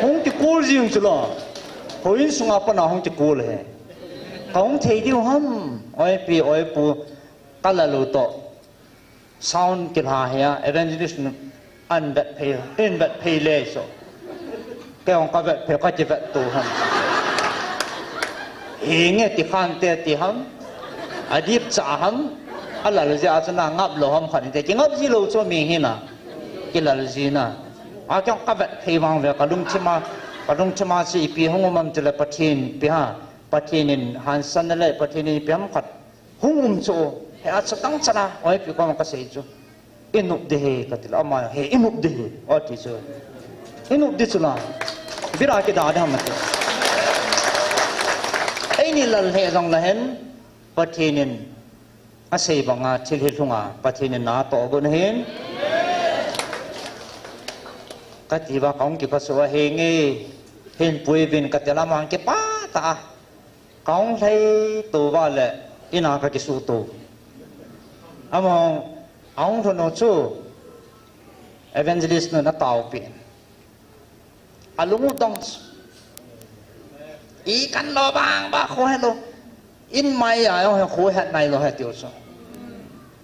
hong ti kul jing chlo hoin sunga pa na hong ti kul he kaung thei diu ham oi pu kala lo to sound ki ha ya evangelist an bet pay in bet pay le so ke ong ka bet phe ka chi bet tu ham hinge ti khan te ti ham adip cha ham ala le ja chana ngap lo ham khan te ki ngap ji lo cho mi hi na ki la ji na a kyong ka bet phe wang ve ka lung chima si pi hongomam tele pathin pi ha pathin han san le pathin pi ham khat hungum cho he a chang chana oi pi ko ka sei chu inup de he ka til ama he inup de he o ti chu inup de chuna bira ki da da mat ai ni lal he jong la hen pathinin a sei banga thil he thunga pathinin na to gon hen ka ti ba kaung ki paso he nge hen pui bin ka tela mang ke pa ta kaung thai to ba le ina ka ki su to among aung thono chu evangelist na tao pin alung dong i kan lo bang ba kho hello in mai ya ho kho het nai lo het tiu so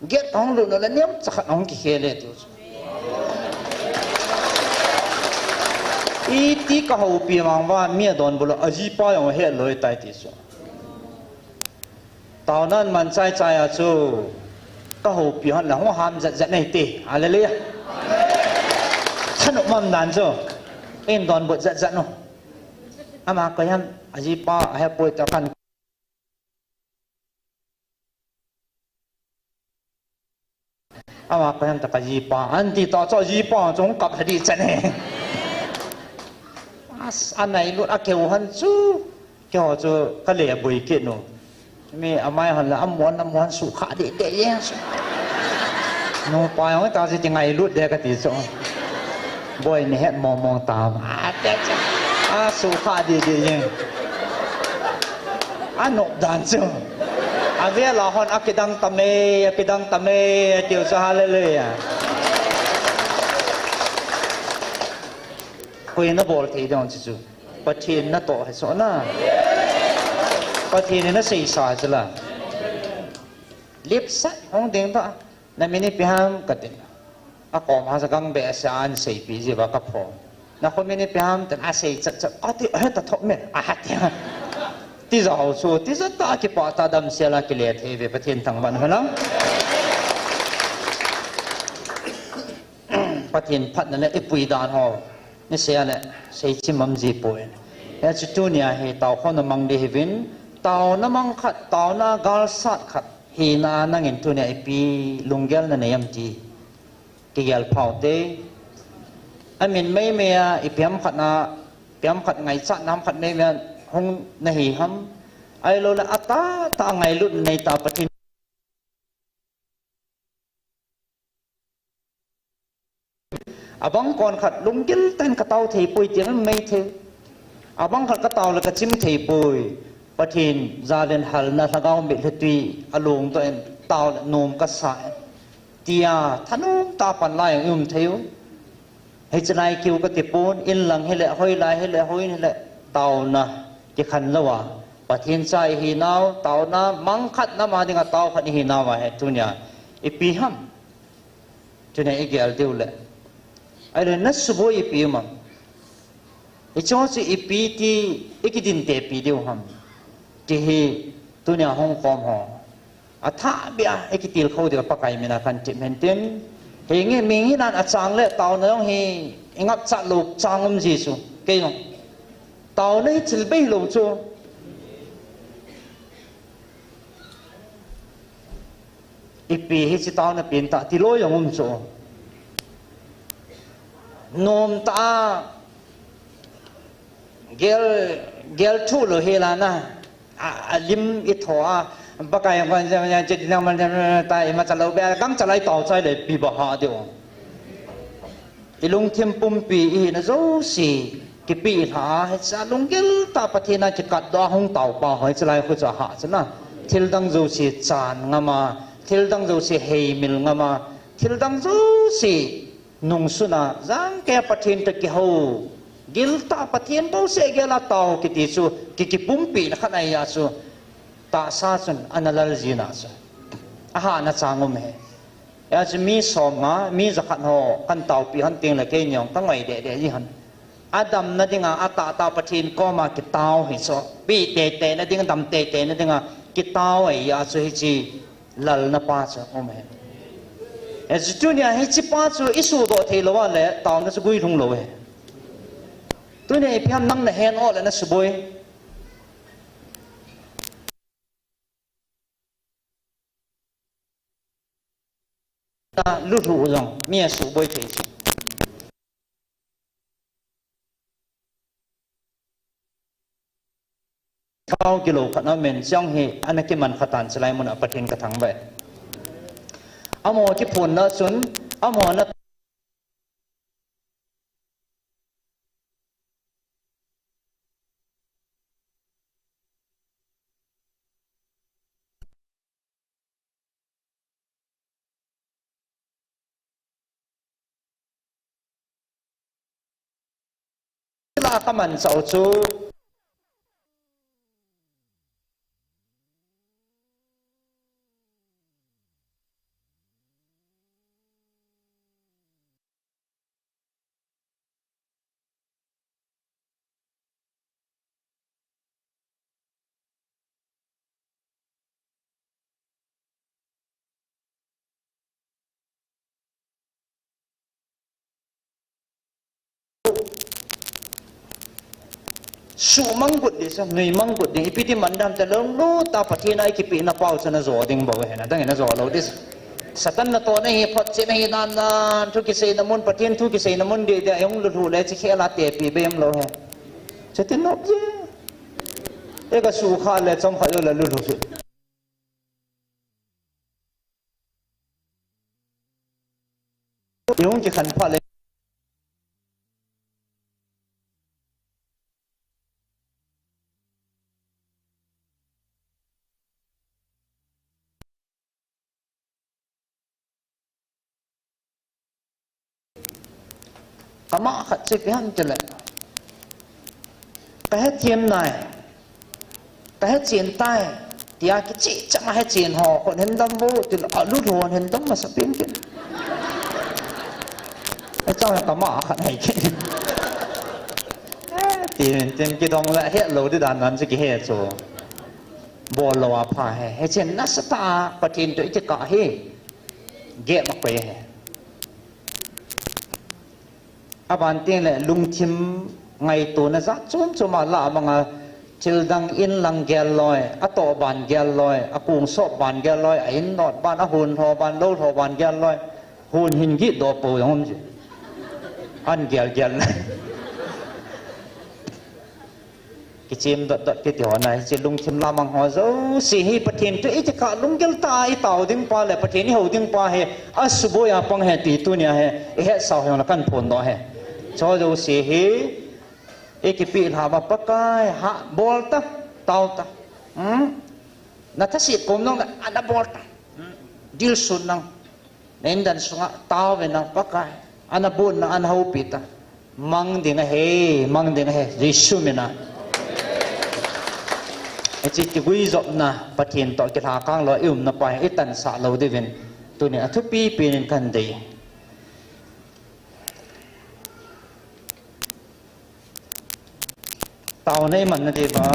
get ong lu no la niam cha ong ki khele tiu so i ti ka ho pi mang wa mie don bu lo aji pa yong he loi tai ti so tao nan man chai chai a chu ka ho pi han la ho ham zat nei ti hallelujah thanu mam nan cho en don bot zat no ama ko yam aji pa ha poi ta kan ama ko yam ta ka ji pa an ti ta cho ji pa jong kap hadi chan he as anai lut a keu han chu kyo chu ka le boi ke no me amai han la amon su kha de yes no pa yong ta si ngai lut de ka ti so boy ni het mong tam a su kha de yen anok dan chu a ve la hon akidang tame tiu sa hallelujah koi na bol thei dong chu pathin na to ha so na pathin na sei sa jala lip sa hong ding ta na mini piham katin a ko ma sa gang be sa an sei pi ji ba ka pho na ko mini piham tan a sei chat a ti ha ta thok me a hat ya ti za ho so ti za ta ki pa ta dam se la ki le the ve pathin thang ban halang pathin phat na le ipui dan ho ni se ale sei chimam ji poin ya chu tu nia he taw khon na mang de hevin taw na mang khat taw na gal sat khat hi na nangin tu ne pi lunggel na neyam ti ki yal phau te amin mai me a ipiam khat na piam khat ngai cha nam khat me me hong na hi ham ai lo la ata ta ngai lut nei ta pathin abang kon khat lunggel tan ka taw thei pui tiang mai the abang khat ka taw la ka chim thei pui pathin zalen hal na thagau me thui alung to en taw nom ka sa tia thanum ta pan lai theu hei chnai kiu ka ti pon in lang hele hoi lai hele hoi hele taw na ki khan lawa pathin chai hi naw taw na mang khat na ma dinga taw khat hi naw wa he tunya ipi ham tunya igel deu le ai le na subo ipi ma icho chi ipi ti ikidin te pi deu ham ti hi tunya hong kom ho atha bia ekitil kho de pakai mena kan ti menten he nge ming hinan achang le taw na yong hi ingap cha luk changum ji su ke no เต่าในจิลเบโลโจอีปีให้จิตาวน่ะเป็นตาติโลยงมโจนมตาเกลทูโลเฮลานะลิมอิทอปะกายมันจะจิตนำมันตายมาจะเราแบบกังจะไล่ต่อใจเลยปีบ่หาเดียวอีลุงเทียมปุ่มปีอีนะโจสิกิปีหาให้จะลุงเกลตาปะเทนะจะกัดดอหงเต่าป่าให้จะไล่เขาจะหาซะนะทิลดังโจสิจานงามาทิลดังโจสิเฮมิลงามาทิลดังโจสินุงสุนาจังแกปะเทนตะกิโฮกิลตาปะเทนโตเสเกลาเต่ากิติสุกิปุ่มปีนะขันายาสุตาซาสุนอันลลจีนาสุอาหารนะจางงมเฮอาจจะมีสมงามีจักขันโฮกันเต่าปีหันเตียงละเกยองตั้งไว้เดยี่หันอาดัมนั่นดิงาอาตาปะเทนก็มากิเต่าให้ซอปีเตนั่นดิงาดำเตนั่นดิงากิเต่าไอ้ยาสุให้จีลลนะป้าซงมเฮอาจจะจุเนี่ยให้จีป้าสุอิสุโดเทลว่าเลยเต่านั่นจะกุยทุ่งโลเฮตัวนี้พี่ฮันนั่งในแฮนด์ออลแล้วนะสบายลุทูจงมีสบายที่เข้ากิโลขนาดเหม็นจังเฮอันนั้นที่มันขตันสลายมันเอาประเทศกระทั่งไปเอาหมอที่ผลนะส่วนเอาหมอนะลากมันเสาจูสูมังกุฎดิสันหนุ่ยมังกุฎดิพิธีมันดำแต่ลงโลตาปฏินัยกิปีนับเป้าชนะโจดิ่งบ่เห็นนะตั้งเห็นนะโจเราดิสัตว์นั่นตัวนี้พอเจไม่นานทุกิเสนมุนปฏินทุกิเสนมุนเดียยังลุทูเลยจะเขียนลาเตปีเบมเราเหรอจะติดนกเยอะเอกสูขาเลยจอมขยุเลยลุทูยงจะขันพอเลยกะมาขัดสิพิหันจะเลยแต่ให้เทียมหน่อยแต่ให้เจียนใต้ที่อากิจิจะมาให้เจียนหอคนเห็นดำโบติดลุทูเห็นดำมาสปินกินไอ้เจ้าอย่างกะมาขัดให้กินตีนเต็มกี่ดองละเฮ็ดโลดิดานนั้นจะกี่เฮ็ดโซบอลว่าพาให้เช่นนัสตาปฏินตัวอิจกะให้เกะมาไปอาบานเตียงเลยลุงทิมไงตัวนะจ๊ะจุ่มมาละมังจิลดังอินลังเกลลอยอโตบานเกลลอยอากุงศพบานเกลลอยอินนอดบานอาหุนทอบานโลทอบานเกลลอยหุนหินกิดอปูอย่างนั้นอันเกลเลยกิจิมดดกิจหัวไหนจิลุงทิมละมังหัวโซ่สี่ให้ประเทศตัวอิจกะลุงเกลตายเต่าดิ้งปลาเลยประเทศนี้หัวดิ้งปลาเฮอสุบยาปังเฮตีตัวเนี่ยเฮเฮสาวเฮนักกันผลต่อเฮชอดูสิเฮเอกิปีหามาปะกายหาบอลตะเต่าตะนัทสิกรมน้องอันดับบอลตะดิลสุนนังเน้นดันสุงะเต่าเป็นนังปะกายอันดับบุญนังอันหาอุปิตะมังดิ่งเฮมังดิ่งเฮริสุมินะไอ้จิตกุยจบนะปะเทียนต่อกิจหาข้างลอยนะไปไอ้ตันสาเราได้เป็นตัวนี้ทุกปีเป็นกันดีเต่าในมันนะที่ว่า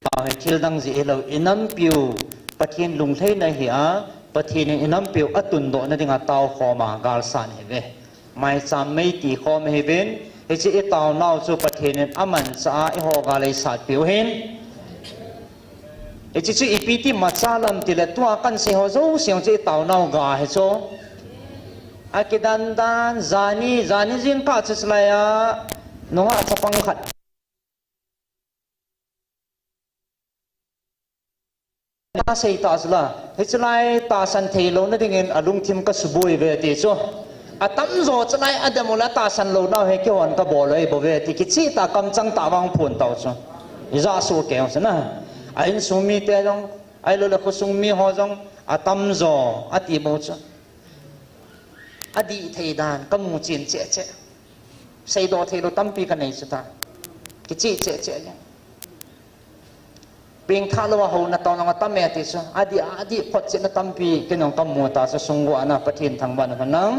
เต่าให้ทิลดังสิเราอินัมปิวปะเทียนลุงเทนในเหีย ปะทีนี่อินัมเปียวอตุนโดนะดิงาตาวขอมากาลสานเฮเวไม่จำไม่ตีขอมเฮเวนเฮจิเอตาวนาวจูปะทีนี่อามันซาอิโฮกาเลยสาดเปียวเห็นเฮจิจูอีปีที่มาซาลัมติเลตัวกันเสียหัวโซ่เสียงจีตาวนาวกาเฮโซอากิดันดันจานีจิงกัดสลายน้องอาจจะฟังขัดตาเสียตาสละเฮจิไลตาสันเทโลนั่นเองอารมณ์ทิมก็สุบุยเวทีโซอาตั้มโจจะไลอเดมุลตาสันโลน่าเฮกิวันก็บอกเลยบอกเวทีกิจิตากำจังตาวังพูนตาโซอิจาสูเกี่ยวสินะไอ้สุมีเตจงไอ้โลละคุสุมีหัวจงอาตั้มโจอาตีโมจอดีตเทดานก็มูจินเจ๊เจ๊ใส่ดอเทโลตั้มปีกันไหนสุดท้ายกิจิเจ๊เจ๊ยังเพียงข้าลว่าหูนัตตอนนั้นตั้มเมติสอดีพอดเจนตั้มปีกินองตั้มมูตาสสงวานะปะทินทางบ้านกันนัง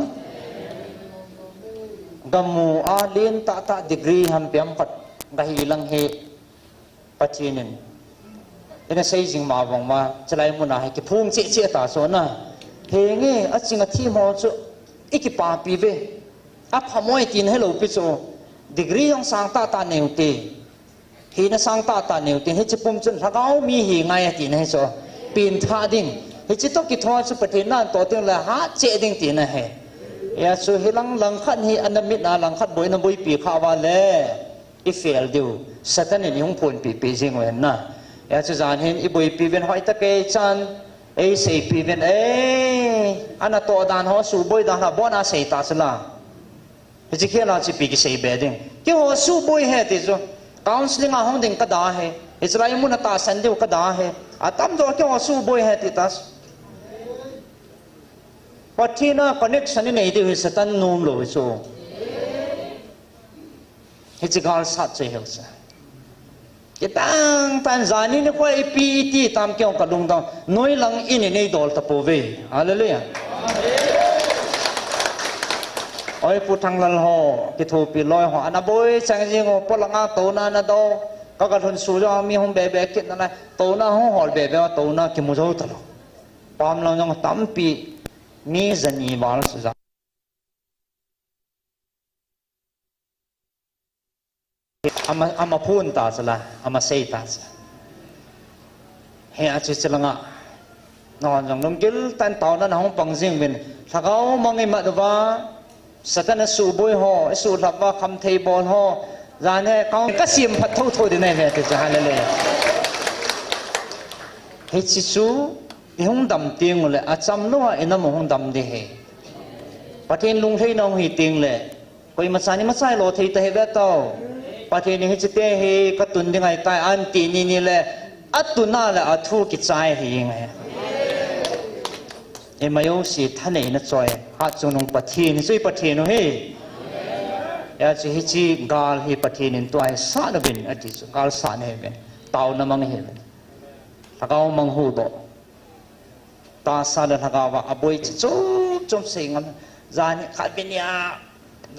กัมมูเลียนตาดีกรีฮัมเปียมปัดกะฮิลังเฮปะทินินเอ็นเซจิงมาวังมาจะไล่มุนาให้กิพุ่งเจ๊เจ๊ตาโซนะเฮงเอจิงที่มอจุอีกป่าปีเวพมวยตินให้เราพิจารดีกรียังสังตาตาเนวตีเฮนสังตาเนวตีให้จิปุ่มจนถ้าเขามีหีไงตินให้โซปีนท่าดิ่งให้จิตกิทอสุปฏินันตัวเตียงละหาเจดิ่งตินให้ยาสุเฮลังขัดให้อันนั้นมิดนาลังขัดบ่อยนั้นบ่อยปีข้าววันเลยอีเฟลดิวสัตว์นี่ยงพูนปีจริงเว้นนะยาสุจานเห็นอีบ่อยปีเว้นหอยตะเกจันเอ้เสปีเวนอันนั้นตัวดานหัวสูบอยดานบ่อน่าเสตาสละเฮ้ยเกี่ยวกับจีปีกิเสเบดิงเกี่ยวกับสูบอยเฮติจูคอนซัลลิงอาห้องดิ่งก็ได้เฮอิสราเอลมุนตาสันเดียวก็ได้เฮตั้มตัวเกี่ยวกับสูบอยเฮติตัสปัจจุบันคอนเนคชั่นนี่เดียวสตันนุ่มเลยจูเฮ้ยการสัตย์เฮลส์que tan zani ne ko epiti tam kyau ka lung dang noi lang in nei dol ta pove hallelujah oi pu thang lal ho ki thu pi loi ho ana boy chang jing ho polanga to na na do ka ka thun su jo mi hom be kit na to na ho hol be to na ki mu jo ta lo pam lo jong tam pi mi zani wal su za ama phun ta sala ama sei ta sa he achi chalanga non jong long gil tan taw na hong pang jing bin thagao mangi ma dwa satana su boy ho su lawa kham thei bol ho jane kaung ka sim phat tho tho de ne ne te cha le he chi su i hong dam ting le acham no ena mo hong dam de he pathin lung thei nong hi ting le koi ma sani ma sai lo thei ta he ba tawปะเทนี่จะเตะให้กระตุนยังไงตายอันตีนี่แหละอัตุน่าแหละอัตุกิจใจให้ยังไงเอ็มายงสิท่านเองนะจอยอาจจะนงปะเทนี่ช่วยปะเทนเฮ้ยอาจจะให้จีกาลให้ปะเทนี่ตัวไอ้สานเป็นอดีตกาลสานให้เป็นเต่าน้ำมังให้เป็นถ้าเขามังหูดตาสานถ้าเขาว่าอบวยจมเสียงจานขัดเป็นยา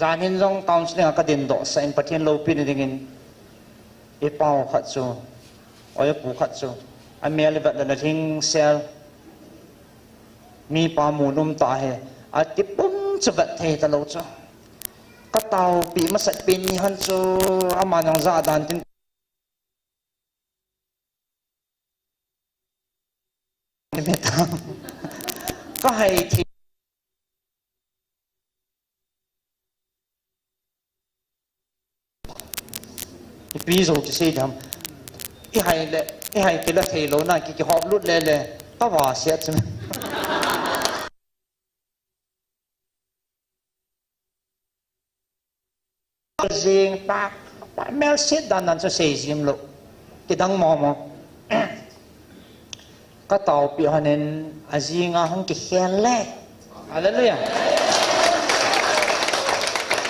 จานหินจงตาวน์เนี่ยก็เดินดอกเส้นปะเทียนโลปีนี่ดิ่งไอ้เป้าขัดจูไอ้ปูขัดจูไอ้เมียเลยแบบนั้นทิ้งเซลมีปลาหมูนุ่มตาเหอาทิตย์ปุ้มจะแบบเทตลอดจูก็เต่าปีมาสัตปีนี้ฮันจูอามันยังซาดานทิ้งไม่ทำก็ให้ทีปีโซกิเสียทำอีไฮเลยอีไฮกิเลสเทโลน่ะกิหอบลุดเลยก็ว่าเสียใช่ไหมเสียงปากแมวเสียดันนั้นจะเสียจิมลุกิดังมอก็ต่อปีฮันเนนอาจีงาฮังกิเขียนเล่อะไรเลยอ่ะ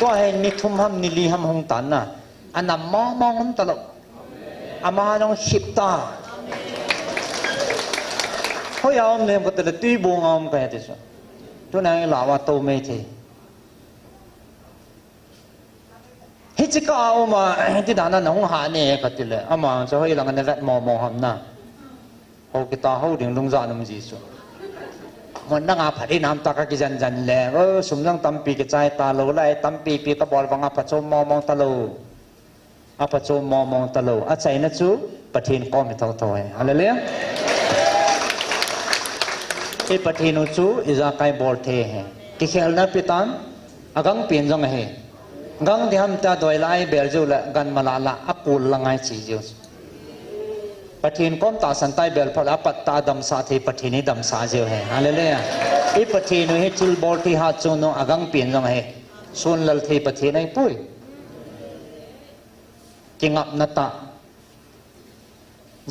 ก็ให้นิทุมฮัมนิลีฮัมฮงตันน่ะอันนั้นมองมันตลกอามาน้องหิบตาเขายอมเนี่ยก็แต่ละตีบงอมกันที่สุดตัวนั้นหลาว่าโตไม่ทีฮิจิกเอามาที่ด้านนั้นหงหาเนี่ยก็ติเลยอามาจะให้หลังนั้นแหละมองหันหน้าเขาคิดตาเขาดึงลงจานมันจีสุ มันนั่งอาภัยน้ำตากกิจันจันแหล่สมยังตำปีกระจายตาโลไลตำปีปีกระบอลวังอาปะโจมมองตะโลอาปะโจมมองตะโลอาใจนะจูประเทศก็ไม่เท่าถอยอะไรเลยไอ้ประเทศนู้จูอิจาไกบอลเทเหที่เขียนนับพิตันอากังเปลี่ยนจังเหกังที่ทำตาโดยไล่เบลจูละกันมาละอักปูลละไงจีจูประเทศก้มตาสันไตเบลพอละปัตตาดำสาธิประเทศนี้ดำสาเจียวเหอะไรเลยไอ้ประเทศนู้ให้จิลบอลที่หาจูโนอากังเปลี่ยนจังเหส่วนลัลที่ประเทศไหนปุ้ยจิงับนัตตา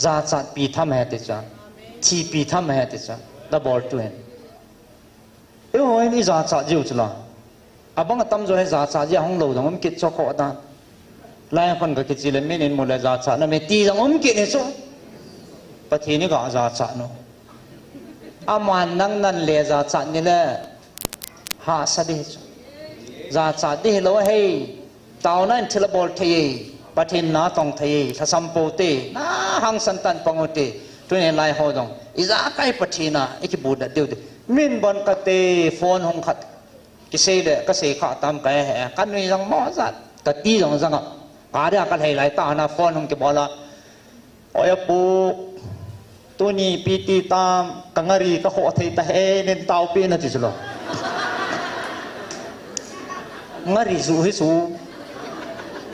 จาจัดปีทำเหตุจ้าชีปีทำเหตุจ้าดับบอลตัวเองเอ้ยนี่จาจัดอยู่จ้ะอาบังตั้มจะให้จาจัดยังห้องเราต้องคิดช็อกโกแลตไล่คนก็คิดสิเลยไม่เน้นหมดเลยจาจัดนั่นไม่ตีต้องคิดเนี่ยจ้ะประเทศนี้ก็จาจัดเนาะอามันนั่นเลยจาจัดนี่แหละหาสติจาจัดที่เราให้ตาวนั้นทิลบอลที่ประเทศน้าต้องที่ถ้าสัมโพธิน้าหังสันตันปังโอติตัวนี้ไล่หัวดงอิจาใกล้ประเทศน่ะไอ้ที่บูดเดียวดิมินบนกเตโฟนหงขัดกิเสดก็เสกขาตามกันแห่กันนี่ยังมอสัตกตียังจังอ่ะการเดียกันให้ไล่ตาหน้าโฟนหงจะบอกละโอ้ยปูตัวนี้ปีตีตามกังรีก็ขอเทตเฮเน้นเตาปีนั่นที่สุดงรีสู้ให้สู้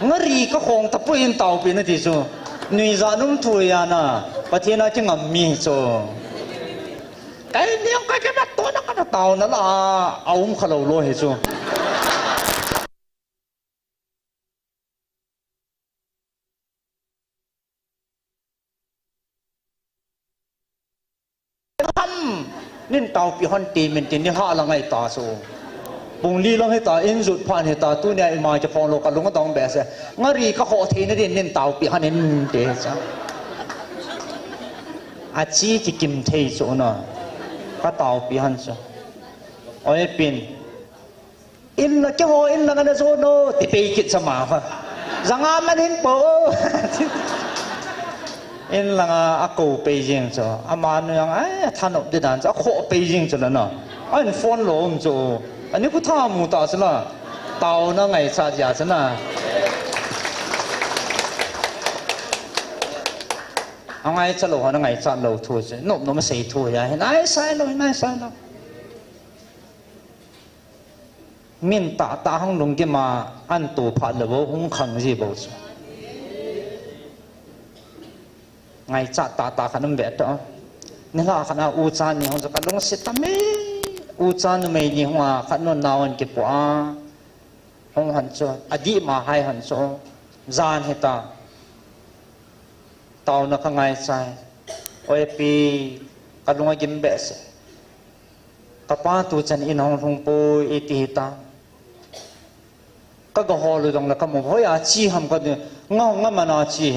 งรีก็คงตะปุยนเตาปีนั่นที่สุดนี่จานุ่มถุยนะประเทศนั้นจึงมีโจไอ้เนี่ยก็จะมาตัวนักเต่านั่นล่ะเอาขลุ่ยโลหิตโจทำนี่เต่าปีฮันตีมันตีนี่ห่าละไงตาโจปุงลีลงให้ตาอินสุดผ่านให้ตาตัวเนี่ยมาจะฟองโลกันลุงก็ต้องแบบเสียงรีก็ขอทีนั่นเน้นเต่าปีฮันเน้นเดชอาชีพที่กิมเทยโจนะก็เต่าปีฮันโจโอ้ยปินอินละเจ้าอินละกันโจโนติเปกิดสมาฮะจังอามันเห็นโปอินละอากูไปยิงโจอามาเนืองไอ้ท่านอบดิดันจะขอไปยิงโจแล้วเนาะไอ้ฟอนโลมโจอันนี้กูท่ามูตาสิละเต่านั่งไงซาจาสินะเอาไงจะหลงนั่งไงจะหลงทั่วสินบนมาเสียทั่วยังไงใส่เลยนายใส่เลยมินตาห้องลงกี่มาอันตัวพัดเลยว่าหงขังจีบสิไงจัดตาขนมเบ็ดอ่ะนี่ละขนาดอูจานนี่เขาจะกันลงสิตามีอูจานไม่ยิ่งว่าขนมนาวันกี่ปัวห้องหันโจอดีมาให้หันโจจานเหตุเต่านักไงใส่โอ้ยปีกันลงกินเบสกับป้าตัวจันอินห้องทงปูอิติหิตาก็ฮอลตรงนั้นก็มุ่งเฮ้ยอาชีพก็เนี่ยงมันอาชีพ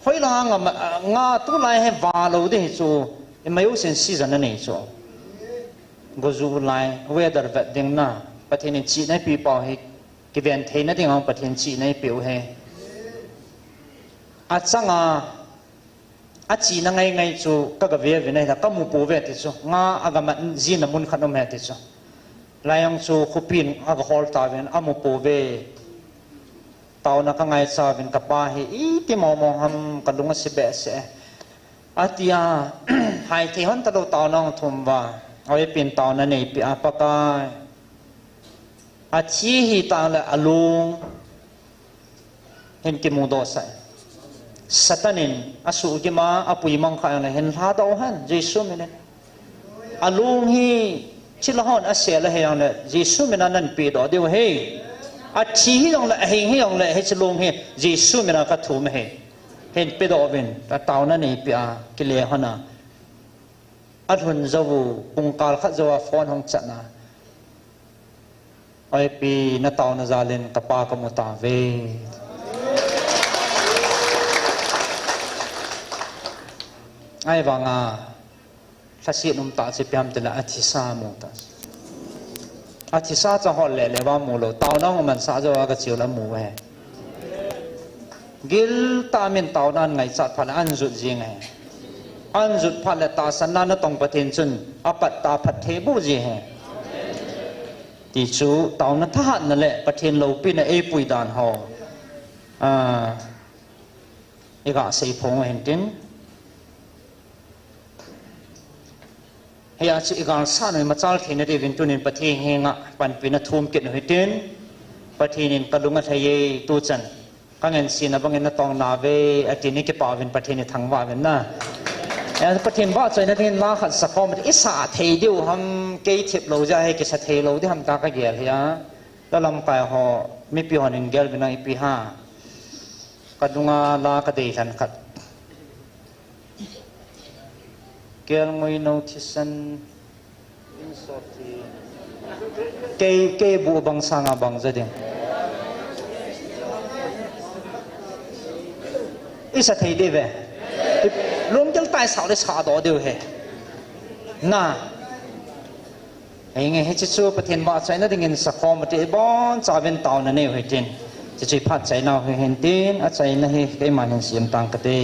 เฮ้ยละงาตัวไหนให้วาลูดิจูไม่有เส้นซีซันนั่นเองจูก็จูไล่เวดาร์เวดดิ้งน่ะประเทศนี้จีนให้ปีเป่าให้กิเวนเทนนั่นเองประเทศจีนให้ปีให้อาจังอาจีนไงจูก็เวฟนี่แหละก็มูปูเวติจูงาอากามันจีนมุนขนมเฮติจูลายังจูคุปินอากาฮอลตาเวนอามูปูเวตาวนักไงซาเวนกับป้าเฮอีที่มองหำกันลุงสิเบสอาทิยาหายที่ฮันตะลุตาวน้องทุ่มว่าเอาไปเป็นตาวนั่นเองปีอาปากายอาชีฮิตาละอลุงเห็นกิมูโดใส่สัตนินอาสุกิมาอาปุยมังขายอะไรเห็นท่าดาวหันเยซูมินอาลุงฮีชิลฮอนอาเซียละเฮียงเลยเยซูมินันปีดอเดียวเฮอาชีฮิยองละเฮงฮิยองละเฮชิลุงเฮเยซูมินันกัทุมเฮเห็นปีดอเป็นแต่ตาวนั่นเองปีอากิเลหนะอัดหุ่นเจ้าปุงกาลขัดเจ้าฟอนห้องจันนะไอปีนัตตาวนซาลินตะปากมุตาเวไอ้บางถ้าสิ่งนุ่มตาสิเพียมแต่ละอาทิตย์สามมุตาอาทิตย์สามจะหอลเลยว่ามูโลตาวนั่งมันสาจะว่าก็เจียวละมูเฮกิลตามินตาวนั่นไงจัดพันอันสุดจริงเฮ อันจุดพัดและตาสันนานตองประเทศจุนอปัตตาพัดเทบุจีเหที่ชูตาวนัทหันนั่นแหละประเทศเราปีนเอปุยดานหออีกอ่ะสิพงเห็นตินเฮียชิอีกอ่ะสานมาจัลที่นั่นเองตุนินประเทศเฮงอ่ะปันปีนทุ่มเกิดเห็นตินประเทศนินกระลุงอัฐยัยตูจันก็เงินสินะบางเงินตองนาเวอตินี้ก็ป่าวินประเทศนี้ทั้งว่าวินนะประเทศว่าใจนั่นเองว่าขัดสักข้อมันอิสระเทียวทำเกี่ยทิพย์เราจะให้กิจเทียวเราที่ทำตากระเกียร์เฮียแล้วลำไปหอไม่ปีหอหนึ่งเกลเป็นอะไรปีห้าก็ดุงาลากระเดียนขัดเกลมวยโนทิสันอินสอตีเกบูบังสังบังจะเดียอิสระเทียวลงจังใต้สาวได้สาดอเดียวเหรอน่ะไอ้เงี้ยให้ชิชูประเทศว่าใจนั่นเองสักข้อมันจะบ้านจ่าเป็นเต่านั่นเองเห็นจะช่วยพัดใจน่าเห็นดินอาใจนั่นเองก็มาเห็นเสียงต่างกันดี